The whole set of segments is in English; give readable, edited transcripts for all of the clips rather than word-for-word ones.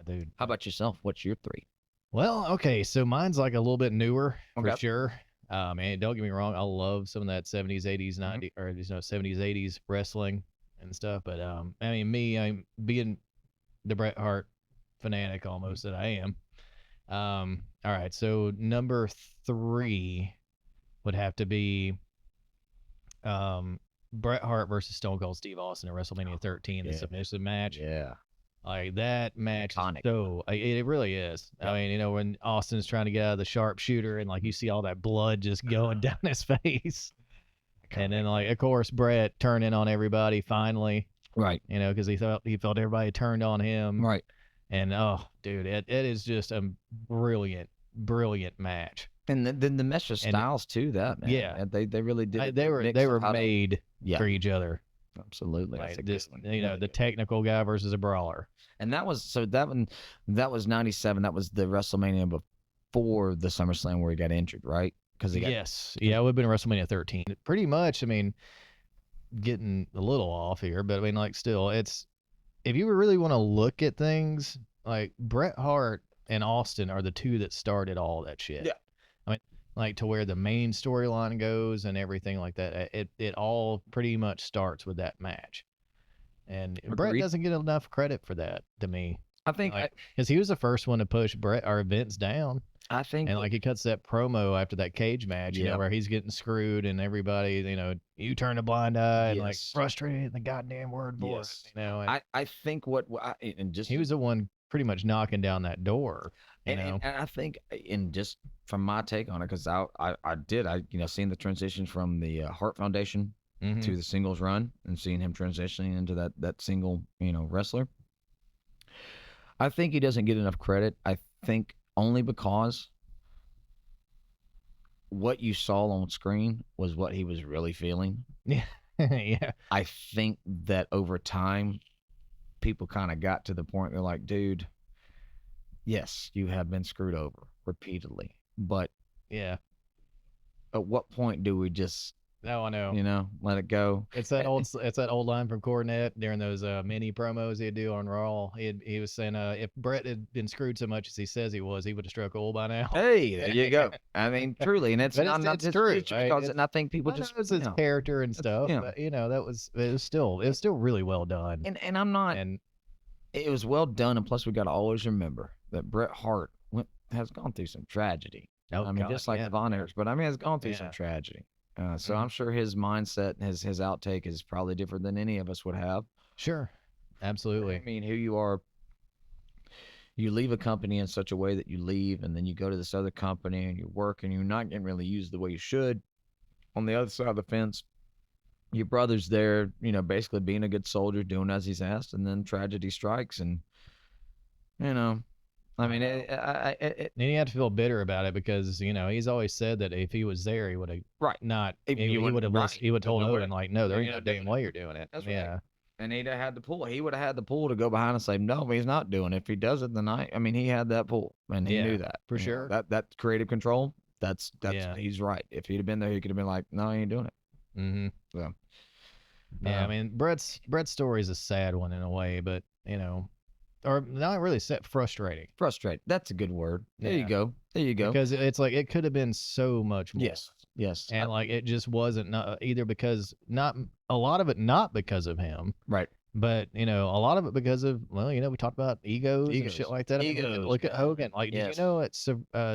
dude. How about yourself? What's your three? Well, okay, so mine's like a little bit newer for Okay. sure. Man, don't get me wrong, I love some of that 70s, 80s, 90s, or 70s, 80s wrestling and stuff. But I mean, I'm being the Bret Hart fanatic almost that I am. All right, so number 3 would have to be Bret Hart versus Stone Cold Steve Austin at WrestleMania 13, the Yeah. submissive match. Yeah. Like that match is Iconic. it really is. Yep. I mean, when Austin's trying to get out of the sharpshooter and like you see all that blood just going down his face, and then like of course Bret turning on everybody finally, Right. because he felt everybody turned on him, Right. and oh dude, it is just a brilliant match. And then the mesh of And styles too. That man. yeah, They really did. they were made for each other. Absolutely. That's Like a this, good one. the technical guy versus a brawler. And that was that one. That was 97. That was the WrestleMania before the SummerSlam where he got injured, right? Because Yes, yeah, it would have been WrestleMania 13. Pretty much. I mean, getting a little off here, but I mean, like, still, it's if you really want to look at things, like Bret Hart and Austin are the two that started all that shit. Yeah. I mean, like to where the main storyline goes and everything like that. It all pretty much starts with that match, and Bret Agreed. doesn't get enough credit for that to me. I think Because he was the first one to push Bret or Vince down. I think And like he cuts that promo after that cage match, Yep. where he's getting screwed and everybody, you turn a blind eye and like Yes. frustrated the goddamn word for Yes. it, and I think and just he was the one pretty much knocking down that door, and I think and just from my take on it, because I seen the transition from the Hart Foundation Mhm. to the singles run and seeing him transitioning into that single wrestler. I think he doesn't get enough credit. I think only because what you saw on screen was what he was really feeling. Yeah. Yeah. I think that over time, people kind of got to the point they're like, dude, yes, you have been screwed over repeatedly, but Yeah. at what point do we just No, I know. let it go? It's that old line from Cornette during those mini promos he'd do on Raw. He was saying if Bret had been screwed so much as he says he was, he would have struck old by now. Hey, there you go. I mean, truly, and it's But not it's just true, because, right? and I think people I know just it's his character and stuff, yeah. but it was still really well done. And I'm not. And it was well done, and plus we got to always remember that Bret Hart has gone through some tragedy. oh, I mean, God, just like yeah. the Von Erichs, but I mean, it's gone through some Yeah. tragedy. So Mhm. I'm sure his mindset, his outtake is probably different than any of us would have. Sure, absolutely. I mean, who you are, you leave a company in such a way that you leave, and then you go to this other company and you work, and you're not getting really used the way you should. On the other side of the fence, your brother's there, basically being a good soldier, doing as he's asked, and then tragedy strikes, and I mean, And he had to feel bitter about it because he's always said that if he was there, he would have right. not. If He you would wouldn't- have right. he would have told There's no Odin like, no, there ain't You're no not damn doing way it. you're doing it. That's right. Yeah. And he'd have had the pull. He would have had the pull to go behind and say, no, he's not doing it. If he does it, then I mean, he had that pull, and he Yeah, knew that. for You know, sure. that creative control, that's Yeah. he's right. If he'd have been there, he could have been like, no, he ain't doing it. Mm-hmm. So, Yeah, I mean, Brett's story is a sad one in a way, but or not really sad, frustrating. frustrated. That's a good word. There you Yeah. go. There you go. Because it's like it could have been so much more. Yes. Yes. And like it just wasn't not, either because not a lot of it not because of him, right. but a lot of it because of we talked about egos and shit Egos. like that. I mean, Egos, look at man. Hogan. Like, did Yes. you know at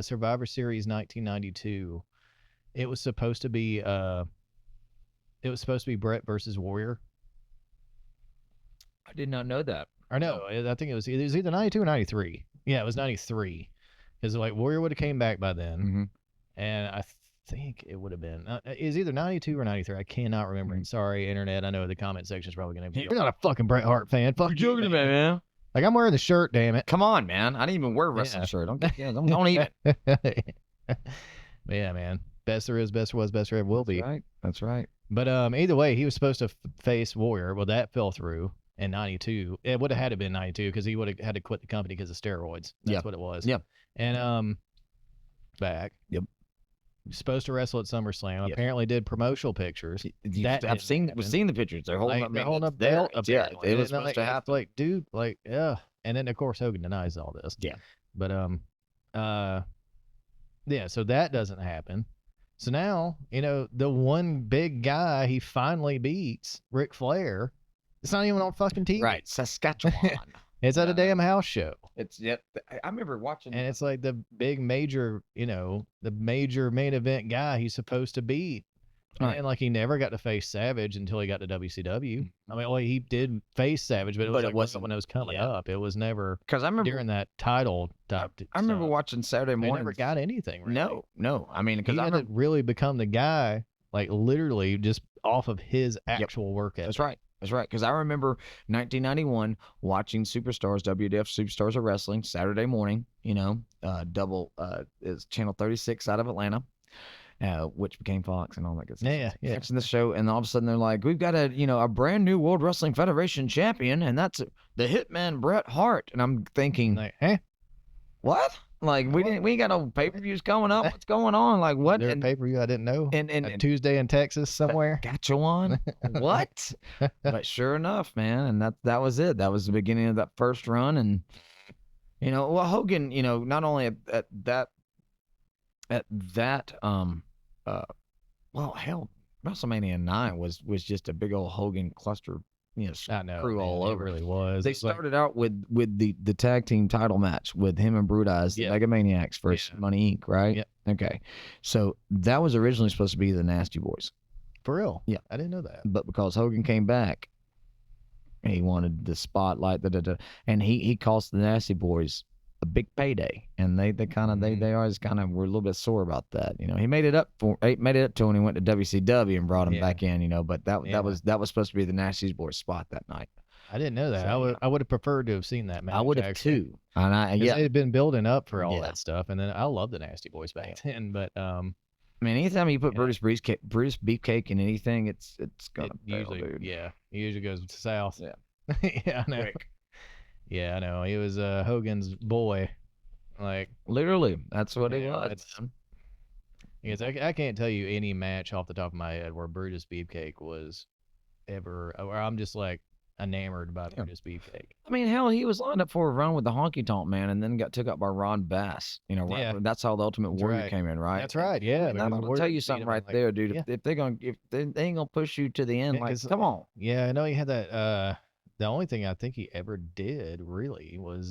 Survivor Series 1992, it was supposed to be Brett versus Warrior. I did not know that. Or no, I think it was either 92 or 93. Yeah, it was 93. Because like Warrior would have came back by then, Mm-hmm. and I think it would have been it was either 92 or 93. I cannot remember. Mhm. Sorry, internet. I know the comment section is probably going to be. You're not a fucking Bret Hart fan. Fuck you, joking about, man? Like I'm wearing the shirt. Damn it. Come on, man. I didn't even wear a wrestling Yeah. shirt. Don't even. Yeah, man. Best there is, best was, best there ever will be. Right. That's right. But either way, he was supposed to face Warrior. Well, that fell through in 92. It would have had to been 92 because he would have had to quit the company because of steroids. That's Yeah. what it was. Yeah. And back. Yep. supposed to wrestle at SummerSlam. Yes. Apparently, did promotional pictures. That I've didn't seen we've happen. seen the pictures. They're holding Like up. they're holding It's up there. belt. Yeah, Apparently, it was And, supposed to it's happen. like, dude, like, yeah. And then of course Hogan denies all this. Yeah. But uh, yeah. So that doesn't happen. So now, the one big guy he finally beats, Ric Flair, it's not even on fucking TV. Right, Saskatchewan. It's at a Yeah. damn house show. It's yet. I remember watching. And it's like the big major, the major main event guy he's supposed to beat. Right. And like he never got to face Savage until he got to WCW. I mean, well, he did face Savage, but it was But it like wasn't- when it was coming yeah. up. It was never Because I remember during that title type. I remember stuff. watching Saturday They morning. never got anything. Really. No. I mean, because He I had remember. to really become the guy, like literally just off of his actual work ethic. That's right. That's right. Because I remember 1991 watching Superstars, WWF Superstars of Wrestling, Saturday morning. Double is Channel 36 out of Atlanta. Which became Fox and all that good stuff. Yeah. Watching the show, and all of a sudden they're like, "We've got a brand new World Wrestling Federation champion, and that's the Hitman Bret Hart." And I'm thinking, Like, hey, what? Like we ain't got no pay-per-views coming up. What's going on? Like what? There a And pay-per-view I didn't know. and A Tuesday in Texas somewhere. Saskatchewan? What? But sure enough, man, and that was it. That was the beginning of that first run, and Hogan, not only at that well, hell, WrestleMania 9 was just a big old Hogan cluster, I know, crew man, all it over. really was. They It's like- started out with the tag team title match with him and Brute Eyes, the Yeah. Mega Maniacs versus Yeah. Money Inc., right? Yeah. Okay. So that was originally supposed to be the Nasty Boys. for real. Yeah. I didn't know that. But because Hogan came back, he wanted the spotlight, and he cost the Nasty Boys a big payday, and they always kind of were a little bit sore about that. He made it up to when he went to WCW and brought him Yeah. back in. But that Yeah. was supposed to be the Nasty Boys spot that night. I didn't know that. So, I would have preferred to have seen that match. I would have actually. too, and 'Cause yeah. they had been building up for all Yeah. that stuff, and then I love the Nasty Boys back then. But I mean, anytime you put Yeah. Brutus Beefcake in anything, it's gonna it fail, usually, dude. yeah, it usually goes south. Yeah. Yeah, I know. Quick. Yeah, I know. He was Hogan's boy. Like, Literally, that's what it Yeah, was. it's- Man. yes, I can't tell you any match off the top of my head where Brutus Beefcake was ever, or I'm just like enamored by Yeah. Brutus Beefcake. I mean, hell, he was lined up for a run with the Honky Tonk Man, and then got took up by Ron Bass. Yeah. That's how the Ultimate That's Warrior right. came in, right? That's right. Yeah, And I'll tell you something right there, dude. Yeah. If they ain't gonna push you to the end, Yeah, like, 'cause- come on. Yeah, I know he had that. The only thing I think he ever did really was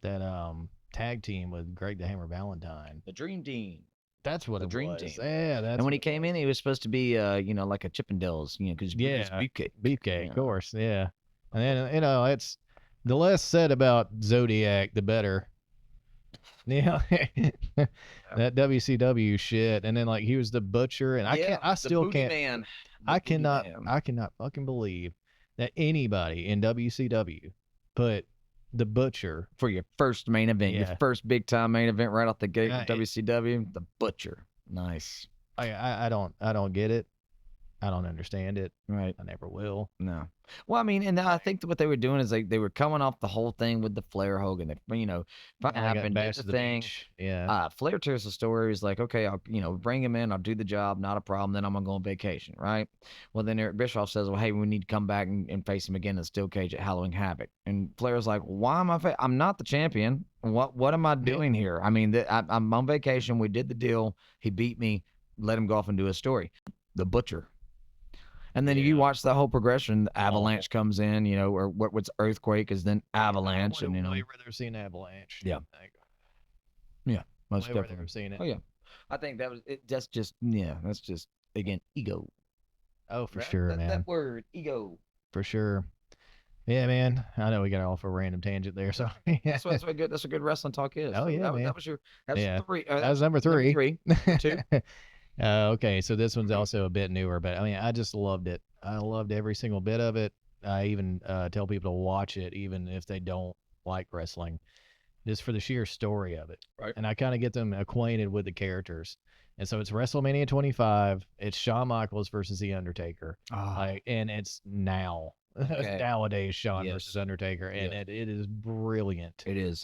that tag team with Greg the Hammer Valentine. The Dream Team. That's what The it Dream was. Team. Yeah, that's. And when he what it came in, was. he was supposed to be, like a Chippendales, because Yeah. Beefcake. Beefcake, Yeah. of course. Yeah, and then it's the less said about Zodiac, the better. Yeah, that WCW shit, and then like he was the butcher, and I still can't. Man. I cannot fucking believe that anybody in WCW put the butcher. For your first main event, Yeah. your first big time main event right off the gate Yeah, with WCW, the Butcher. Nice. I don't get it. I don't understand it. Right. I never will. No. Well, I mean, and I think that what they were doing is they were coming off the whole thing with the Flair Hogan. If I got happened, did bashed the to the thing. beach. Yeah. Flair tells the story. He's like, okay, I'll bring him in. I'll do the job. Not a problem. Then I'm gonna go on vacation, right? Well, then Eric Bischoff says, well, hey, we need to come back and face him again in the steel cage at Halloween Havoc. And Flair's like, why am I'm not the champion. What am I doing here? I mean, I'm on vacation. We did the deal. He beat me. Let him go off and do his story. The Butcher. And then you Yeah. watch the whole progression. The Avalanche comes in, or what's Earthquake is then Avalanche, I would and way rather have seen Avalanche. Yeah. Like, most way rather definitely. have seen it. Oh yeah, I think that was it. That's just again ego. Oh, for Right? sure, that, man. That word ego. For sure. Yeah, man. I know we got off a random tangent there. So yeah. That's what good. That's what good wrestling talk is. Oh, So yeah, that, man. that was your. That's Yeah. three. That was number three. Two. Okay, so this one's also a bit newer, but I mean, I just loved it. I loved every single bit of it. I even tell people to watch it, even if they don't like wrestling, just for the sheer story of it. Right. And I kind of get them acquainted with the characters. And so it's WrestleMania 25. It's Shawn Michaels versus The Undertaker. And it's now. Okay. Nowadays, Shawn Yes. versus Undertaker. And Yeah. it is brilliant. It is.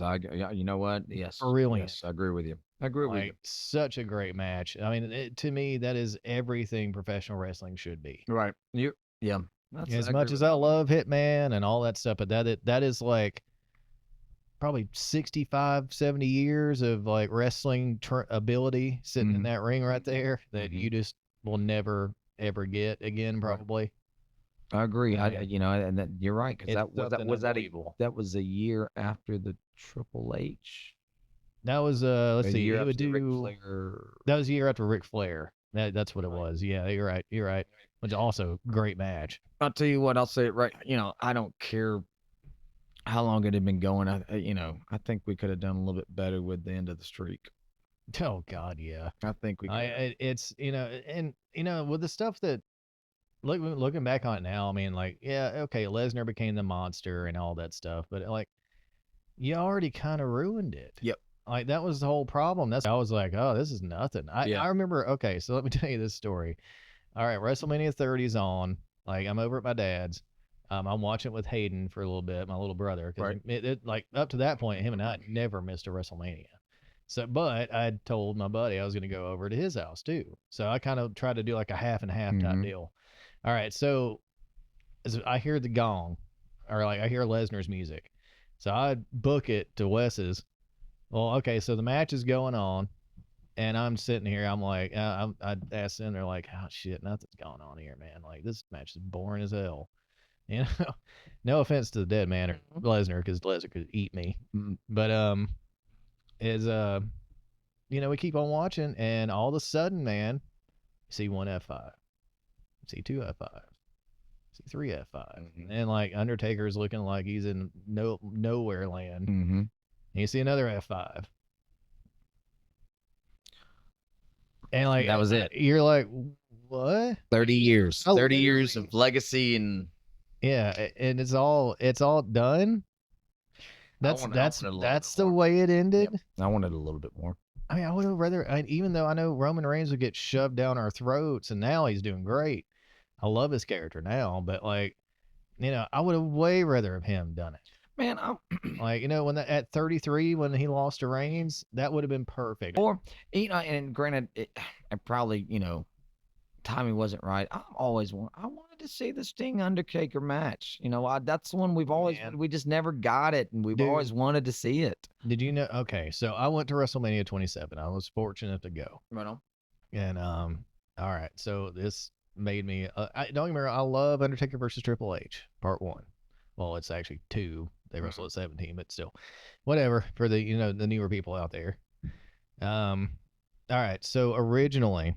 You know what? Yes. Brilliant. Yes, I agree with you. I agree with you. Like such a great match. I mean, to me, that is everything professional wrestling should be. Right. You. Yeah. I As agree much with as I that. love Hitman and all that stuff, but that is like probably 65, 70 years of like wrestling ability sitting in Mhm. that ring right there that Mhm. you just will never ever get again, Right. probably. I agree. I mean, And that you're right because it's that something was unbelievable. that was a year after the Triple H, That was let's a see, year it would after the Ric do Flair. that was a year after Ric Flair. That's what it Right. was. Yeah, you're right. You're right. Which also great match. I'll tell you what. I'll say it right. I don't care how long it had been going. I think we could have done a little bit better with the end of the streak. Oh God, yeah. I think we could have. It's and with the stuff that looking back on it now, I mean, like, yeah, okay, Lesnar became the monster and all that stuff, but like, you already kind of ruined it. Yep. Like that was the whole problem. That's I was like, oh, this is nothing. Yeah. I remember. Okay, so let me tell you this story. All right, WrestleMania 30's on. Like I'm over at my dad's. I'm watching it with Hayden for a little bit, my little brother, because Right. like up to that point, him and I never missed a WrestleMania. So, but I told my buddy I was going to go over to his house too. So I kind of tried to do like a half and half type Mm-hmm. deal. All right, so as I hear the gong, or like I hear Lesnar's music, so I book it to Wes's. Well, okay, so the match is going on, and I'm sitting here. I'm like, I asked them, they're like, oh shit, nothing's going on here, man. Like this match is boring as hell. You know, no offense to the dead man or Lesnar, because Lesnar could eat me, Mm-hmm. but is we keep on watching, and all of a sudden, man, you see one F5, see two F5, see three F5, Mm-hmm. and like Undertaker's looking like he's in nowhere land. Mm-hmm. And you see another F5, and like That was it. you're like, what? 30 years. Oh, 30 years literally. of legacy and Yeah, and it's all done. I That's want I that's wanted a little bit that's the more. way it ended. Yep. I wanted a little bit more. I mean, I would have rather, even though I know Roman Reigns would get shoved down our throats, and now he's doing great. I love his character now, but like, I would have way rather have him done it. Man, I'm Like, when at 33 when he lost to Reigns, that would have been perfect. or and granted, I probably timing wasn't right. I wanted to see the Sting Undertaker match. That's the one Man. we just never got it, and we've Dude. always wanted to see it. Did you know? Okay, so I went to WrestleMania 27. I was fortunate to go, Right on. and all right, so this made me. Don't get me wrong, I love Undertaker versus Triple H, Part 1. Well, it's actually 2. They wrestle at 17, but still, whatever for the the newer people out there. All right, so originally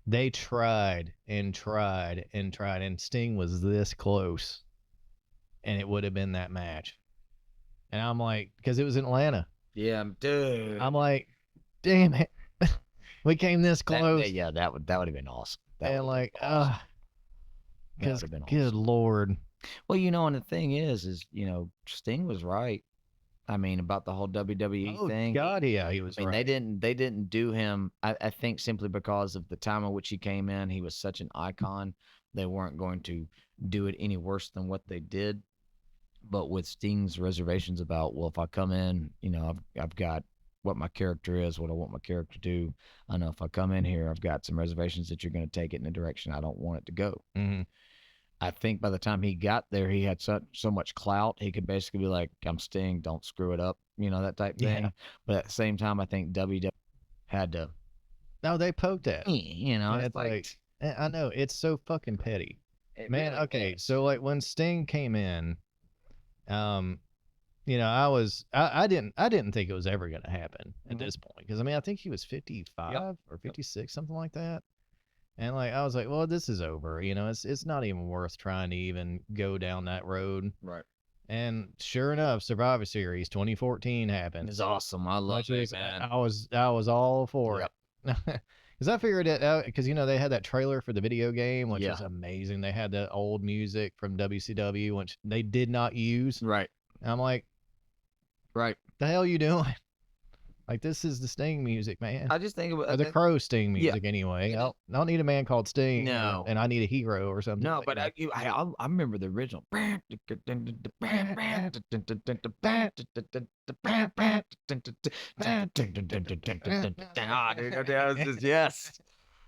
they tried and tried and tried, and Sting was this close, and it would have been that match. And I'm like, because it was in Atlanta. Yeah, dude. I'm like, damn it, we came this close. That would have been awesome. And like, That because would have been good awesome. lord. Well, and the thing is Sting was right. I mean, about the whole WWE thing. God, yeah, he was I mean, right. they didn't do him. I think simply because of the time in which he came in, he was such an icon. They weren't going to do it any worse than what they did. But with Sting's reservations about, well, if I come in, I've got what my character is, what I want my character to do. I know if I come in here, I've got some reservations that you're going to take it in a direction I don't want it to go. Mm-hmm. I think by the time he got there, he had so much clout. He could basically be like, I'm Sting, don't screw it up, that type thing. Yeah. But at the same time, I think WWE had to. No, they poked at. It's like, I know it's so fucking petty, man. Really okay, is. so like when Sting came in, I didn't think it was ever gonna happen at this point, because I mean I think he was 55 or 56, something like that. And like I was like, well, this is over. It's not even worth trying to even go down that road. Right. And sure enough, Survivor Series 2014 happened. It's awesome. I love it, man. I was all for it. Because I figured it out, because they had that trailer for the video game, which was amazing. They had that old music from WCW, which they did not use. Right. And I'm like, right. the hell you doing? Like this is the Sting music, man. I just think Or about the Crow Sting yeah. music anyway. It I is- don't need a man called Sting, No. and I need a hero or something. No, but, but I remember the original. Ah, dude, that was just yes.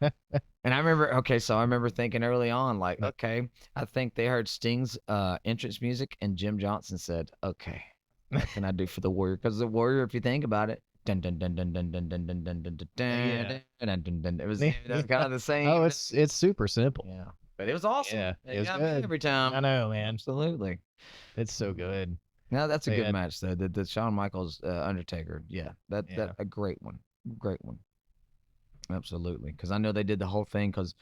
And I remember, okay, so I remember thinking early on, like, okay, I think they heard Sting's entrance music, and Jim Johnson said, okay, what can I do for the Warrior? Because the Warrior, if you think about it, dun dun dun dun dun dun dun dun dun dun dun Yeah. dun dun dun. It was kind of the same. Oh, it's super simple. Yeah, but it was awesome. Yeah, It it was got me good. every I time. know, man. Absolutely. It's so good. Now that's a good And match though. The Shawn Michaels Undertaker. Yeah, that yeah, a great one. Great one. Absolutely. Because I know they did the whole thing. Because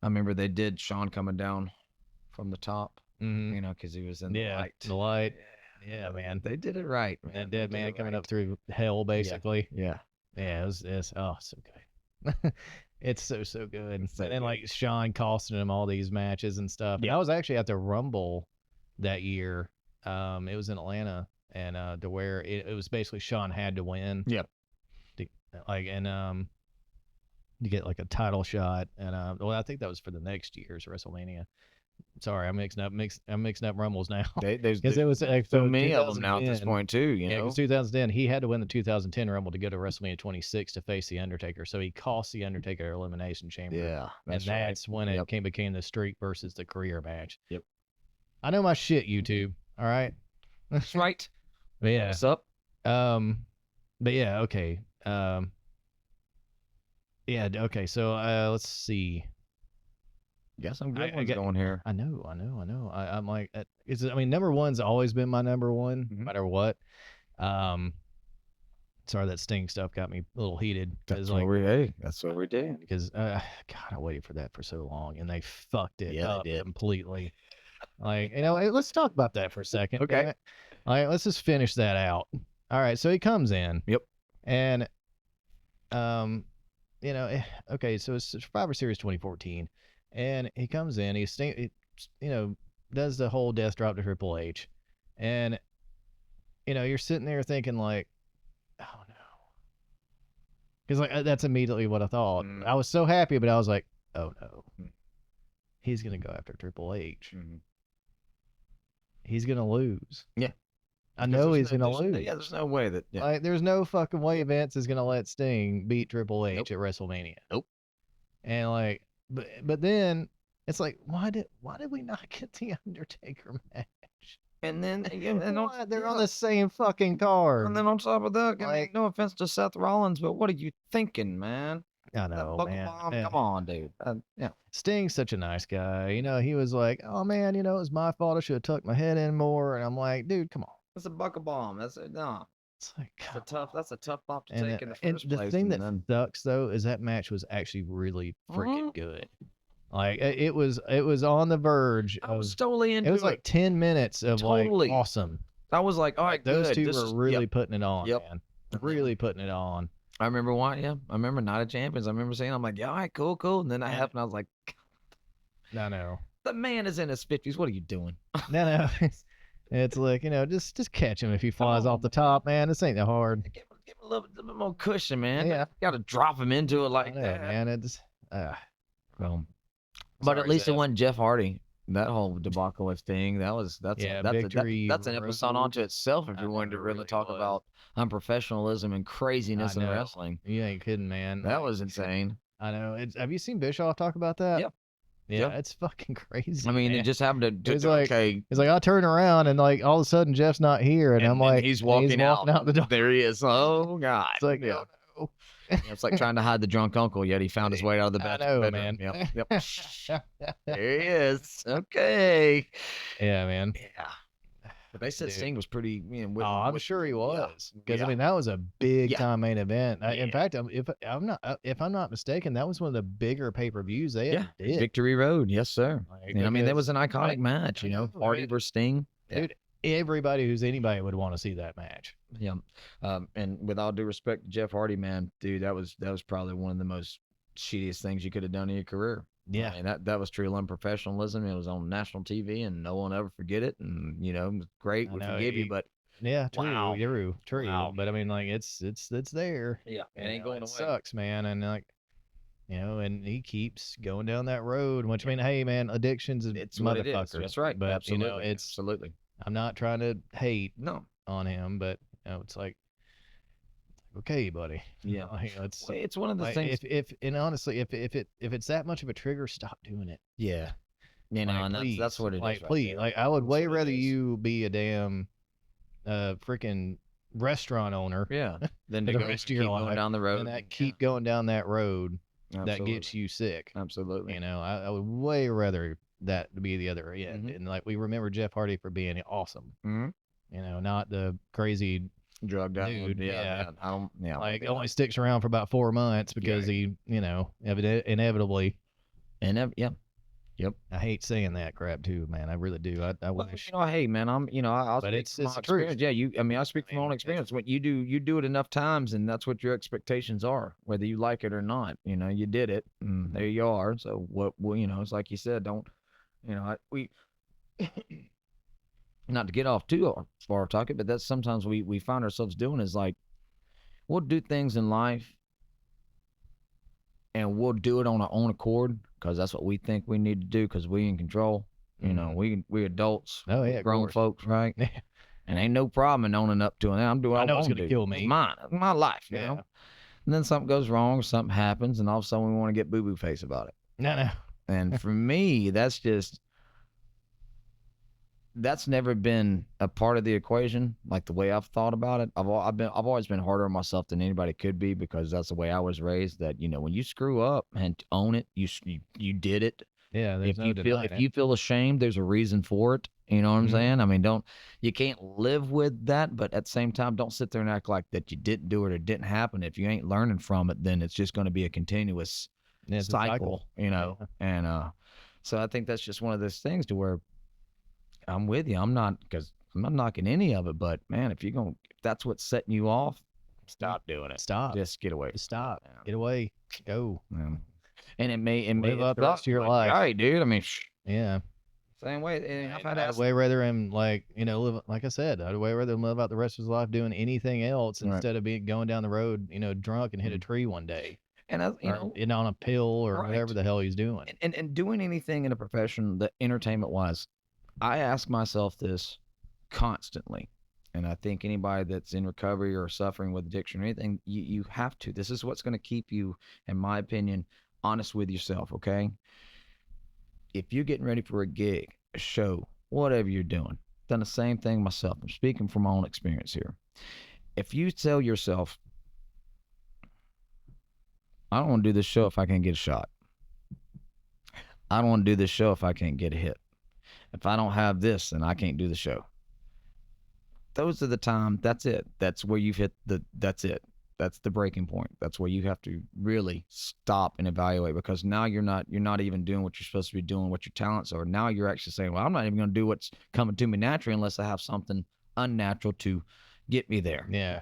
I remember they did Shawn coming down from the top. hmm You know, because he was in the yeah, light. the light. Yeah, man. They did it right, man. That They dead did man it coming right. up through hell, basically. Yeah. Yeah, it's oh so good. It's so good. It's so And then good. like Sean costing him all these matches and stuff. And Yeah. I was actually at the Rumble that year. It was in Atlanta, and to where it was basically Sean had to win. Yep. To, like you get like a title shot, and well, I think that was for the next year's WrestleMania. Sorry, I'm mixing up Rumbles now. There's Because it was like, so many of them now at this 2010. point too. You Yeah, know. because 2010, he had to win the 2010 Rumble to go to WrestleMania 26 to face The Undertaker. So he cost The Undertaker Elimination Chamber. Yeah. And that's when it became the streak versus the career match. Yep. I know my shit, YouTube. All right. That's right. But yeah. What's up? But yeah, okay. Yeah, okay. So let's see. Got some good I ones get- going here. I know. I'm like, I mean, number one's always been my number one, no Mhm. matter what. Sorry, that Sting stuff got me a little heated. That's like, that's what we did. because God, I waited for that for so long, and they fucked it Yeah, they up did. completely. Like, hey, let's talk about that for a second. Okay. damn it. All right, let's just finish that out. All right, so he comes in. Yep. And, okay, so it's Survivor Series 2014, and he comes in. Does the whole death drop to Triple H, and you're sitting there thinking like, oh no, because like that's immediately what I thought. Mm. I was so happy, but I was like, oh no, Mm. he's gonna go after Triple H. Mhm. He's gonna lose. Yeah. I know he's gonna lose. Yeah, there's no way that. Yeah. Like, there's no fucking way Vince is gonna let Sting beat Triple H Nope. at WrestleMania. Nope. And like, but then it's like, why did we not get the Undertaker match? And then Why? They're on the same fucking card. And then on top of that, I mean, Like- no offense to Seth Rollins, but what are you thinking, man? I That know, buckle man. bomb, Yeah. come on, dude. Yeah. Sting's such a nice guy. He was like, oh man, it was my fault. I should have tucked my head in more. And I'm like, dude, come on. That's a buckle bomb. That's no. It's like, That's a tough bop to and, take in the and first the place. thing and that then, sucks though is that match was actually really freaking Mhm. good. Like it was on the verge I was of. totally into It was like 10 minutes of Totally. like awesome. I was like, all right, Like, those good. two This were is- really yep. putting it on, Yep. man. Really putting it on. I remember one. Yeah, I remember Night of Champions. I remember saying, I'm like, yeah, all right, cool. And then that Yeah. happened. I was like, No. the man is in his 50s. What are you doing? No. It's like, just catch him if he flies on, off the top, man. This ain't that hard. Give him a little bit more cushion, man. Yeah. Got to drop him into it I like know, that. man. It's Well, but Sorry, at least Seth. it wasn't Jeff Hardy. That whole debacle with Sting, Yeah, that's Victory that's an episode Road. onto itself if I you're wanting know, to it really really talk was. about unprofessionalism and craziness I in know. wrestling. You ain't kidding, man. That Like, was insane. I know. Have you seen Bischoff talk about that? Yep. Yeah, Yep. it's fucking crazy. I mean, man. it just happened to It's like- okay. It's like I turn around and like all of a sudden Jeff's not here, and I'm then like, he's and walking out. the door. There he is. Oh God. It's like, yeah. oh no. It's like trying to hide the drunk uncle, yet he found his way out of the I bed. know, bedroom. man. Yep. There he is. Okay. Yeah, man. Yeah. But they said Dude. Sting was pretty. Oh, I'm sure he was, because Yeah. I mean that was a big Yeah. time main event. In Yeah. fact, if I'm not mistaken, that was one of the bigger pay-per-views they ever did. Victory Road. Yes, sir. Like, And I mean, that was because, an iconic like, match. I You know, know, Hardy right? versus Sting. Yeah. dude, everybody who's anybody would want to see that match. Yeah. And with all due respect to Jeff Hardy, man, dude, that was probably one of the most shittiest things you could have done in your career. Yeah. I mean, that was true unprofessionalism. It was on national TV, and no one will ever forget it. And it was great. I We know, forgive you, he- but Yeah, Wow. true. Wow. But I mean, like, it's there. Yeah, it You ain't know, going it away. sucks, man. And like, and he keeps going down that road. Which I mean, hey, man, addiction's a It's what it is. motherfucker. That's right. But Absolutely. it's Absolutely. I'm not trying to hate No. on him, but it's like, okay, buddy, Yeah. like, let's Well, it's one of the like things. if and honestly, if it's that much of a trigger, stop doing it. Yeah. You know, Like, and that's please, what it is like, right please, there. like, I would That's way what it rather is. you be a damn freaking restaurant owner Yeah. Then for to the go rest of keep your going life down the than road. that keep going down that road Yeah. that gets Absolutely. you sick. Absolutely. I would way rather that to be the other end. Mhm. And like, we remember Jeff Hardy for being awesome. Mhm. Not the crazy Drugged out. dude. Yeah. Yeah. Yeah. I don't. Yeah. Like, Yeah. only sticks around for about 4 months because Yeah. he, inevitably. Yeah. Yep. I hate saying that crap too, man. I really do. I Well, wish, hey, man, I'll but speak it's from my the truth. experience. Yeah, I mean, I speak I from my own mean, it's experience. What you do it enough times, and that's what your expectations are, whether you like it or not. You did it, and there you are. So what? Well, it's like you said, don't, we, not to get off too far talking, but that's sometimes we find ourselves doing is like we'll do things in life, and we'll do it on our own accord because that's what we think we need to do because we in control. We adults, Oh we yeah, of grown course. folks, right? And ain't no problem in owning up to it. I'm doing what I I know it's want gonna to do. kill It's me. mine. It's my life, Yeah. And then something goes wrong or something happens, and all of a sudden we want to get boo boo face about it. No. And for me, that's never been a part of the equation. Like the way I've thought about it, I've always been harder on myself than anybody could be because that's the way I was raised. That when you screw up and own it, you did it. Yeah, there's no denying If it. you feel ashamed, there's a reason for it. You know what I'm Mhm. saying? I mean, you can't live with that, but at the same time, don't sit there and act like that you didn't do it or it didn't happen. If you ain't learning from it, then it's just going to be a continuous Yeah, it's a cycle. cycle. Yeah. And so I think that's just one of those things to where I'm with you. I'm not because I'm not knocking any of it, but man, if that's what's setting you off, stop doing it. Stop. Just get away. Just stop. Yeah. Get away. Go. Yeah. And it Live may up the rest of your like, life. all right, dude. I mean, Yeah. same way. And I've had I'd way rather him, like, live, like I said, I'd way rather him live out the rest of his life doing anything else Right. instead of going down the road, drunk and hit a tree one day. And Or on a pill or Right. whatever the hell he's doing. and doing anything in a profession that entertainment wise, I ask myself this constantly. And I think anybody that's in recovery or suffering with addiction or anything, you have to. This is what's going to keep you, in my opinion, honest with yourself, okay? If you're getting ready for a gig, a show, whatever you're doing, done the same thing myself. I'm speaking from my own experience here. If you tell yourself, I don't want to do this show if I can't get a shot. I don't want to do this show if I can't get a hit. If I don't have this, then I can't do the show. Those are the time. That's it. That's where you've hit that's it. That's the breaking point. That's where you have to really stop and evaluate because now you're not even doing what you're supposed to be doing, what your talents are. Now you're actually saying, well, I'm not even going to do what's coming to me naturally unless I have something unnatural to get me there. Yeah.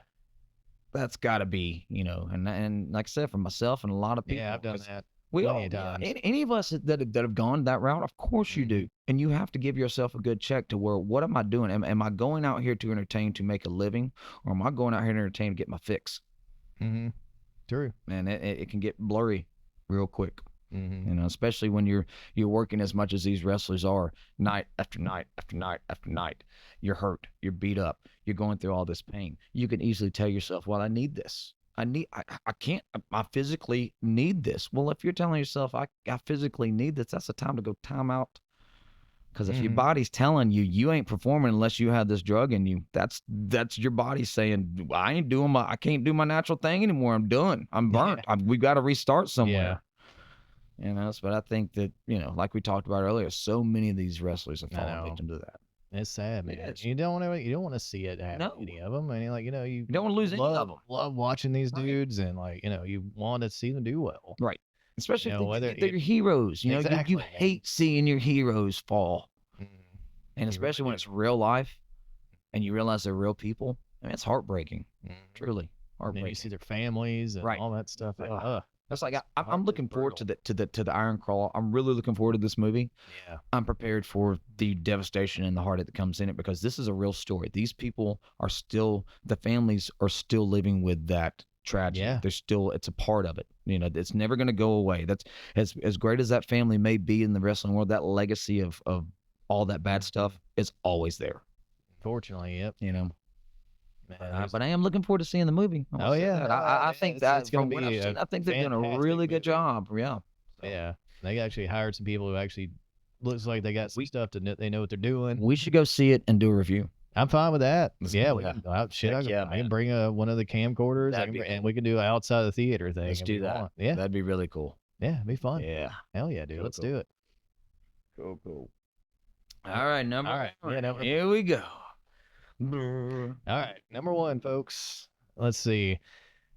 That's got to be, and like I said, for myself and a lot of people. Yeah, I've done that. We plenty all, of times. any of us that have gone that route, of course you do. And you have to give yourself a good check to where, what am I doing? Am I going out here to entertain to make a living, or am I going out here to entertain to get my fix? Mm-hmm. True. And it can get blurry real quick. Mm-hmm. Especially when you're working as much as these wrestlers are, night after night after night after night. You're hurt, you're beat up, you're going through all this pain. You can easily tell yourself, well, I need this. I can't, I physically need this. Well, if you're telling yourself, I physically need this, that's the time to go time out. Because if your body's telling you you ain't performing unless you have this drug in you, that's your body saying, I can't do my natural thing anymore. I'm done. I'm burnt. We've got to restart somewhere. Yeah. But I think that, like we talked about earlier, so many of these wrestlers have fallen victim to that. It's sad, man. You don't want to see it happen. No. Any of them. I mean, you don't want to lose any of them. Love watching these dudes, and you want to see them do well. Right. Especially if they're your heroes. Exactly. You hate seeing your heroes fall. Mm-hmm. And especially when it's real life, and you realize they're real people. I mean, it's heartbreaking. Mm-hmm. Truly heartbreaking. And you see their families and all that stuff. That's like It's I'm hard. It's looking forward to brutal. the Iron Claw. I'm really looking forward to this movie. Yeah. I'm prepared for the devastation and the heartache that comes in it because this is a real story. These people are still, the families are still living with that tragedy. Yeah. They're still, it's a part of it. You know, it's never going to go away. That's as great as that family may be in the wrestling world. That legacy of all that bad Mhm. stuff is always there. Fortunately, yep. You know, Man, but I am looking forward to seeing the movie. I oh must say yeah, that. no, I man, think it's that gonna from what I've be seen, a I think they've done a fantastic really good movie. job. Yeah. So Yeah, they actually hired some people who actually looks like they got some we stuff to they know what they're doing. we should go see it and do a review. I'm fine with that. Yeah, we Yeah. can go out. Shit, Heck yeah, I can man. bring one of the camcorders. That'd be And cool. we can do an outside the theater thing Let's if we do that. want. Yeah, That'd be really cool. yeah, it'd be fun. Yeah. Hell yeah, dude. Cool, Let's cool. do it. Cool, cool. All right, number All right. one. Yeah, Here we go. Brr. all right. Number one, folks. Let's see.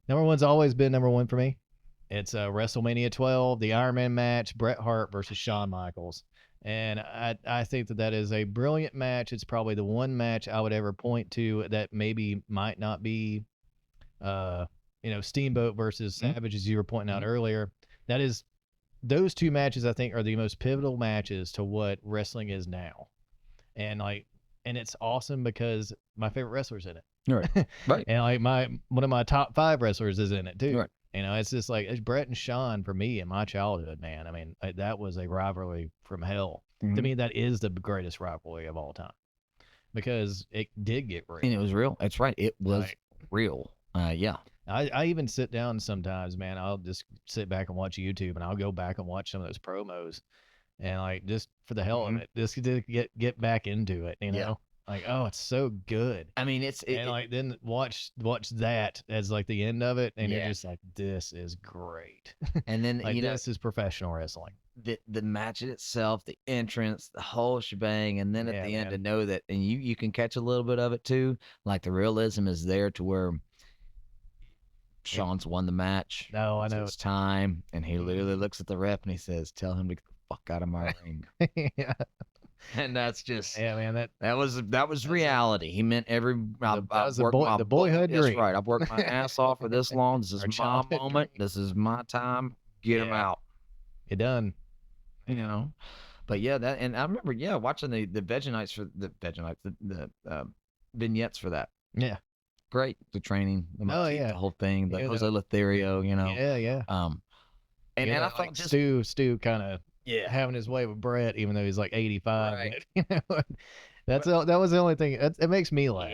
Number one's always been number one for me. It's WrestleMania 12, the Iron Man match, Bret Hart versus Shawn Michaels. And I think that is a brilliant match. It's probably the one match I would ever point to that maybe might not be, uh, Steamboat versus Savage, as you were pointing out earlier. That is, those two matches I think are the most pivotal matches to what wrestling is now. And and it's awesome because my favorite wrestler's in it. Right. Right. And like one of my top 5 wrestlers is in it too. Right. It's just like it's Brett and Sean for me in my childhood, man. I mean, that was a rivalry from hell. To me, that is the greatest rivalry of all time because it did get real. And it was real. That's right. It was Right. real. Yeah. I even sit down sometimes, man. I'll just sit back and watch YouTube, and I'll go back and watch some of those promos, and like just for the hell of it, just to get back into it, you know. Yeah. Like, oh, it's so good. I mean, And like then watch that as like the end of it, and you're Yeah. just like, this is great. and then Like you know this is professional wrestling. the match itself, the entrance, the whole shebang, and then at Yeah, the end man. to know that, and you can catch a little bit of it too. Like the realism is there to where Sean's won the match. No, I know. It's time, and he literally looks at the ref and he says, "Tell him to get the fuck out of my ring." Yeah, And that's just yeah, man. that was reality. He meant every. That I've was the worked my the boyhood That's dream. right. I've worked my ass off for this long. This is Our my childhood moment. dream. This is my time. Get him Yeah. out. You done. You know. But yeah, that and I remember watching the Vegenites for the Vegenites the vignettes for that. Yeah. Great, the training, the motif, yeah. the whole thing, the You Jose know. Lothario, you know. Yeah, yeah. And You and know, I thought like just Stu kind of having his way with Brett, even though he's like 85. Right. But, that was the only thing. It makes me laugh.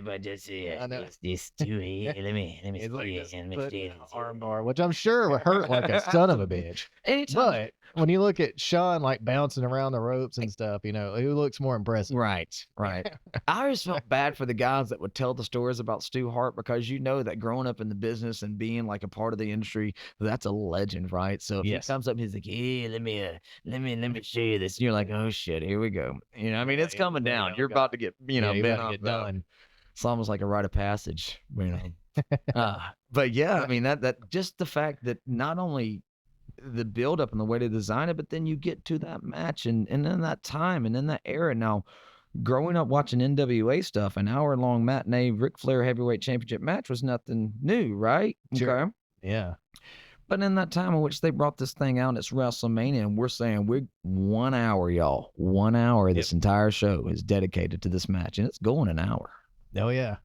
but just I know. this too. Let me It's like this let me foot see in it. the arm bar, which I'm sure would hurt like a son of a bitch. Anytime, But when you look at Sean like bouncing around the ropes and stuff, who looks more impressive? right. I always felt bad for the guys that would tell the stories about Stu Hart because you know that growing up in the business and being like a part of the industry, that's a legend, right? So if Yes. he comes up, he's like, "Hey, let me show you this." And you're like, "Oh shit, here we go." I mean, it's coming down. You're about to get, you're bent about to up. get done. It's almost like a rite of passage, But yeah, I mean that just the fact that not only the build up and the way to design it, but then you get to that match and in that time and in that era. Now, growing up watching NWA stuff, an hour long matinee Ric Flair heavyweight championship match was nothing new, right? Sure. Okay. Yeah. But in that time in which they brought this thing out, it's WrestleMania, and we're saying we're 1 hour, y'all. 1 hour. This entire show is dedicated to this match, and it's going an hour. Oh yeah.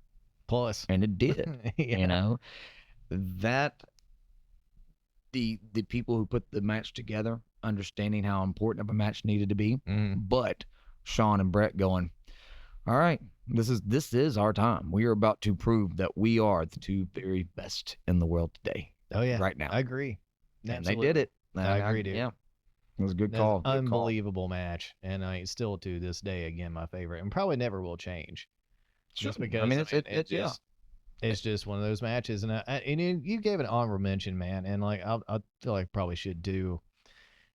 Plus. And it did. Yeah. That the people who put the match together, understanding how important of a match needed to be, but Sean and Brett going, all right, this is our time. We are about to prove that we are the two very best in the world today. Oh yeah. Right now. I agree. And they did it. I agree, dude. Yeah. It was a good That's call. an unbelievable match, and I still to this day again my favorite, and probably never will change. Just because I mean, it's just one of those matches, and you gave it an honorable mention, man, and like I feel like I probably should do.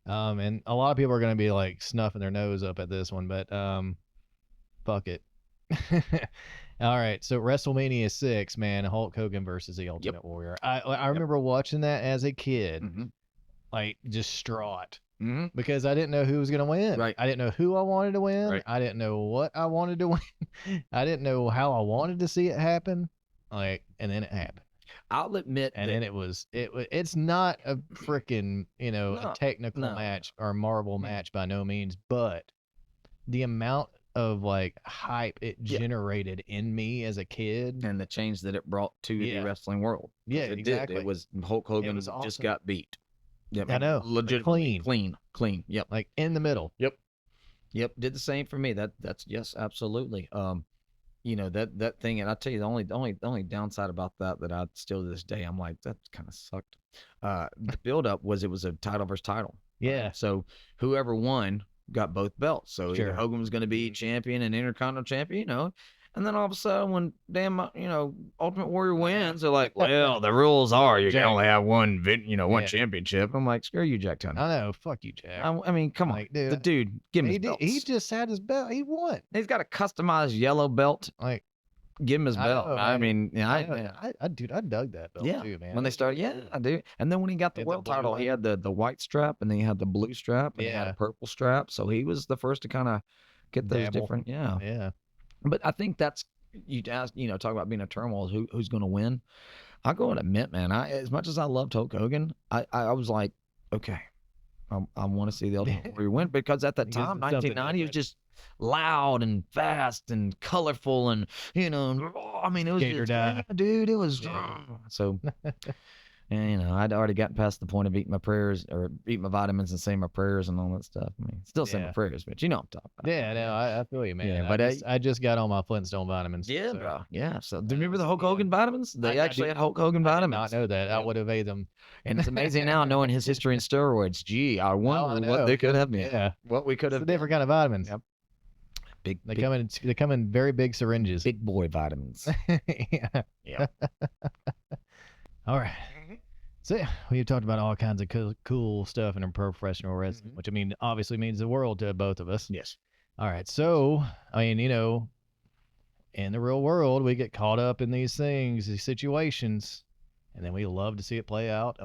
And a lot of people are gonna be like snuffing their nose up at this one, but fuck it. All right, so WrestleMania 6, man, Hulk Hogan versus the Ultimate Warrior. I remember watching that as a kid, like distraught. Because I didn't know who was going to win. Right. I didn't know who I wanted to win. Right. I didn't know what I wanted to win. I didn't know how I wanted to see it happen. And then it happened. I'll admit And that then it's not a freaking, a no, technical no, match or marble Mm. match by no means, but the amount of like hype it yeah, generated in me as a kid. and the change that it brought to the Yeah. wrestling world. 'Cause Yeah, it did. It exactly. was Hulk It was Hogan just awesome. got beat. Yeah, I I mean, know. Like legitimately clean. clean. Yep. Like in the middle. Yep. Yep. Did the same for me. That's yes, absolutely. That thing, and I tell you, the only downside about that I still to this day I'm like that kind of sucked. The build up was it was a title versus title, right? Yeah. So whoever won got both belts. So either Sure. Hogan was going to be champion and Intercontinental champion, and then all of a sudden when damn Ultimate Warrior wins, they're like, well, the rules are you can Jack. only have one one Yeah. championship. I'm like, screw you, Jack Tunney. I know. Fuck you, Jack. I mean, come on, Like, the dude, dude, give him his he belts. just had his belt. He won. He's got a customized yellow belt. Like, Give him his I belt. know, I man. mean, yeah, Dude, I dug that belt yeah. too, man. When It they was started, really yeah, good. I do. And then when he got the He had the world blue title, he one. had the white strap, and then he had the blue strap, and he had a Yeah. purple strap. So he was the first to kind of get those Dabble. different, yeah. Yeah. But I think that's you asked, talk about being a turmoil. Who's going to win? I go and admit, man. As much as I loved Hulk Hogan, I was like, okay, I want to see the Ultimate Warrior win because at that Because time, it's something 1990, it was different. just loud and fast and colorful and I mean, it was Skate or just die. yeah, dude, it was Yeah. so. And I'd already gotten past the point of eating my prayers or eating my vitamins and saying my prayers and all that stuff. I mean, still say my Yeah. prayers, but you know what I'm talking about. Yeah, no, I feel you, man. Yeah, I but I just got on my Flintstone vitamins. yeah, So. bro. Yeah. So do you remember the So, Hulk yeah. Hogan vitamins? They I actually did, had Hulk Hogan I did not vitamins. know that. I Yep. would have ate them. And it's amazing now knowing his history in steroids. Gee, I Oh, I wonder what know. they could have been. Yeah. What we could It's a have different been. kind of vitamins. Yep. Big, They come in very big syringes. big boy vitamins. Yeah. Yeah. All right. So yeah, we've talked about all kinds of cool stuff in professional wrestling, which I mean obviously means the world to both of us. Yes. All right. So I mean, in the real world, we get caught up in these things, these situations, and then we love to see it play out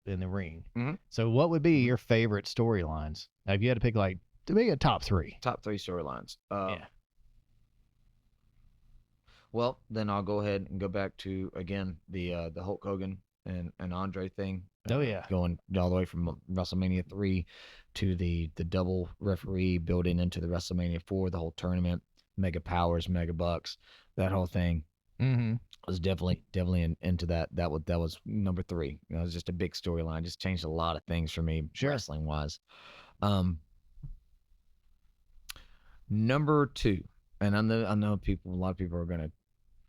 in the ring. Mhm. So what would be your favorite storylines? Now, if you had to pick to be a top three. Top three storylines. Yeah. Well, then I'll go ahead and go back to again the Hulk Hogan and Andre thing. Oh yeah. Going all the way from WrestleMania 3 to the double referee building into the WrestleMania 4, the whole tournament, mega powers, mega bucks, that whole thing. Mm-hmm. I was definitely into that. That was number 3. It was just a big storyline. Just changed a lot of things for me, Sure. wrestling wise. Number 2, and I know a lot of people are gonna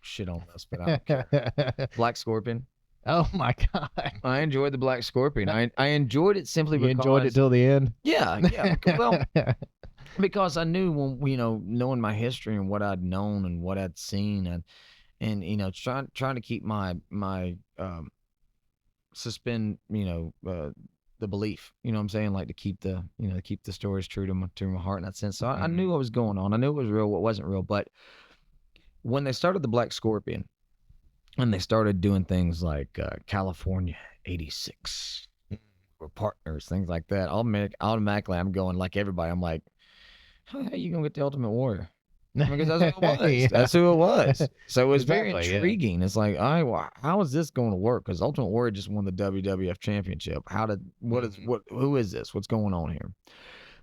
shit on this, but I don't care. Black Scorpion. Oh my god. I enjoyed the Black Scorpion. I enjoyed it simply You because enjoyed it till the end. yeah. Well, because I knew when knowing my history and what I'd known and what I'd seen and trying to keep my suspend the belief, what I'm saying, like to keep the stories true to my heart in that sense. So I knew what was going on. I knew it was real, what wasn't real. But when they started the Black Scorpion and they started doing things like California 86 or partners, things like that, automatically I'm going like everybody. I'm like, how the hell are you gonna get the Ultimate Warrior? Because that's who it was. Yeah. That's who it was. So it was very Exactly, yeah. intriguing. It's like, all right, well, how is this going to work? Because Ultimate Warrior just won the WWF Championship. Who is this? What's going on here?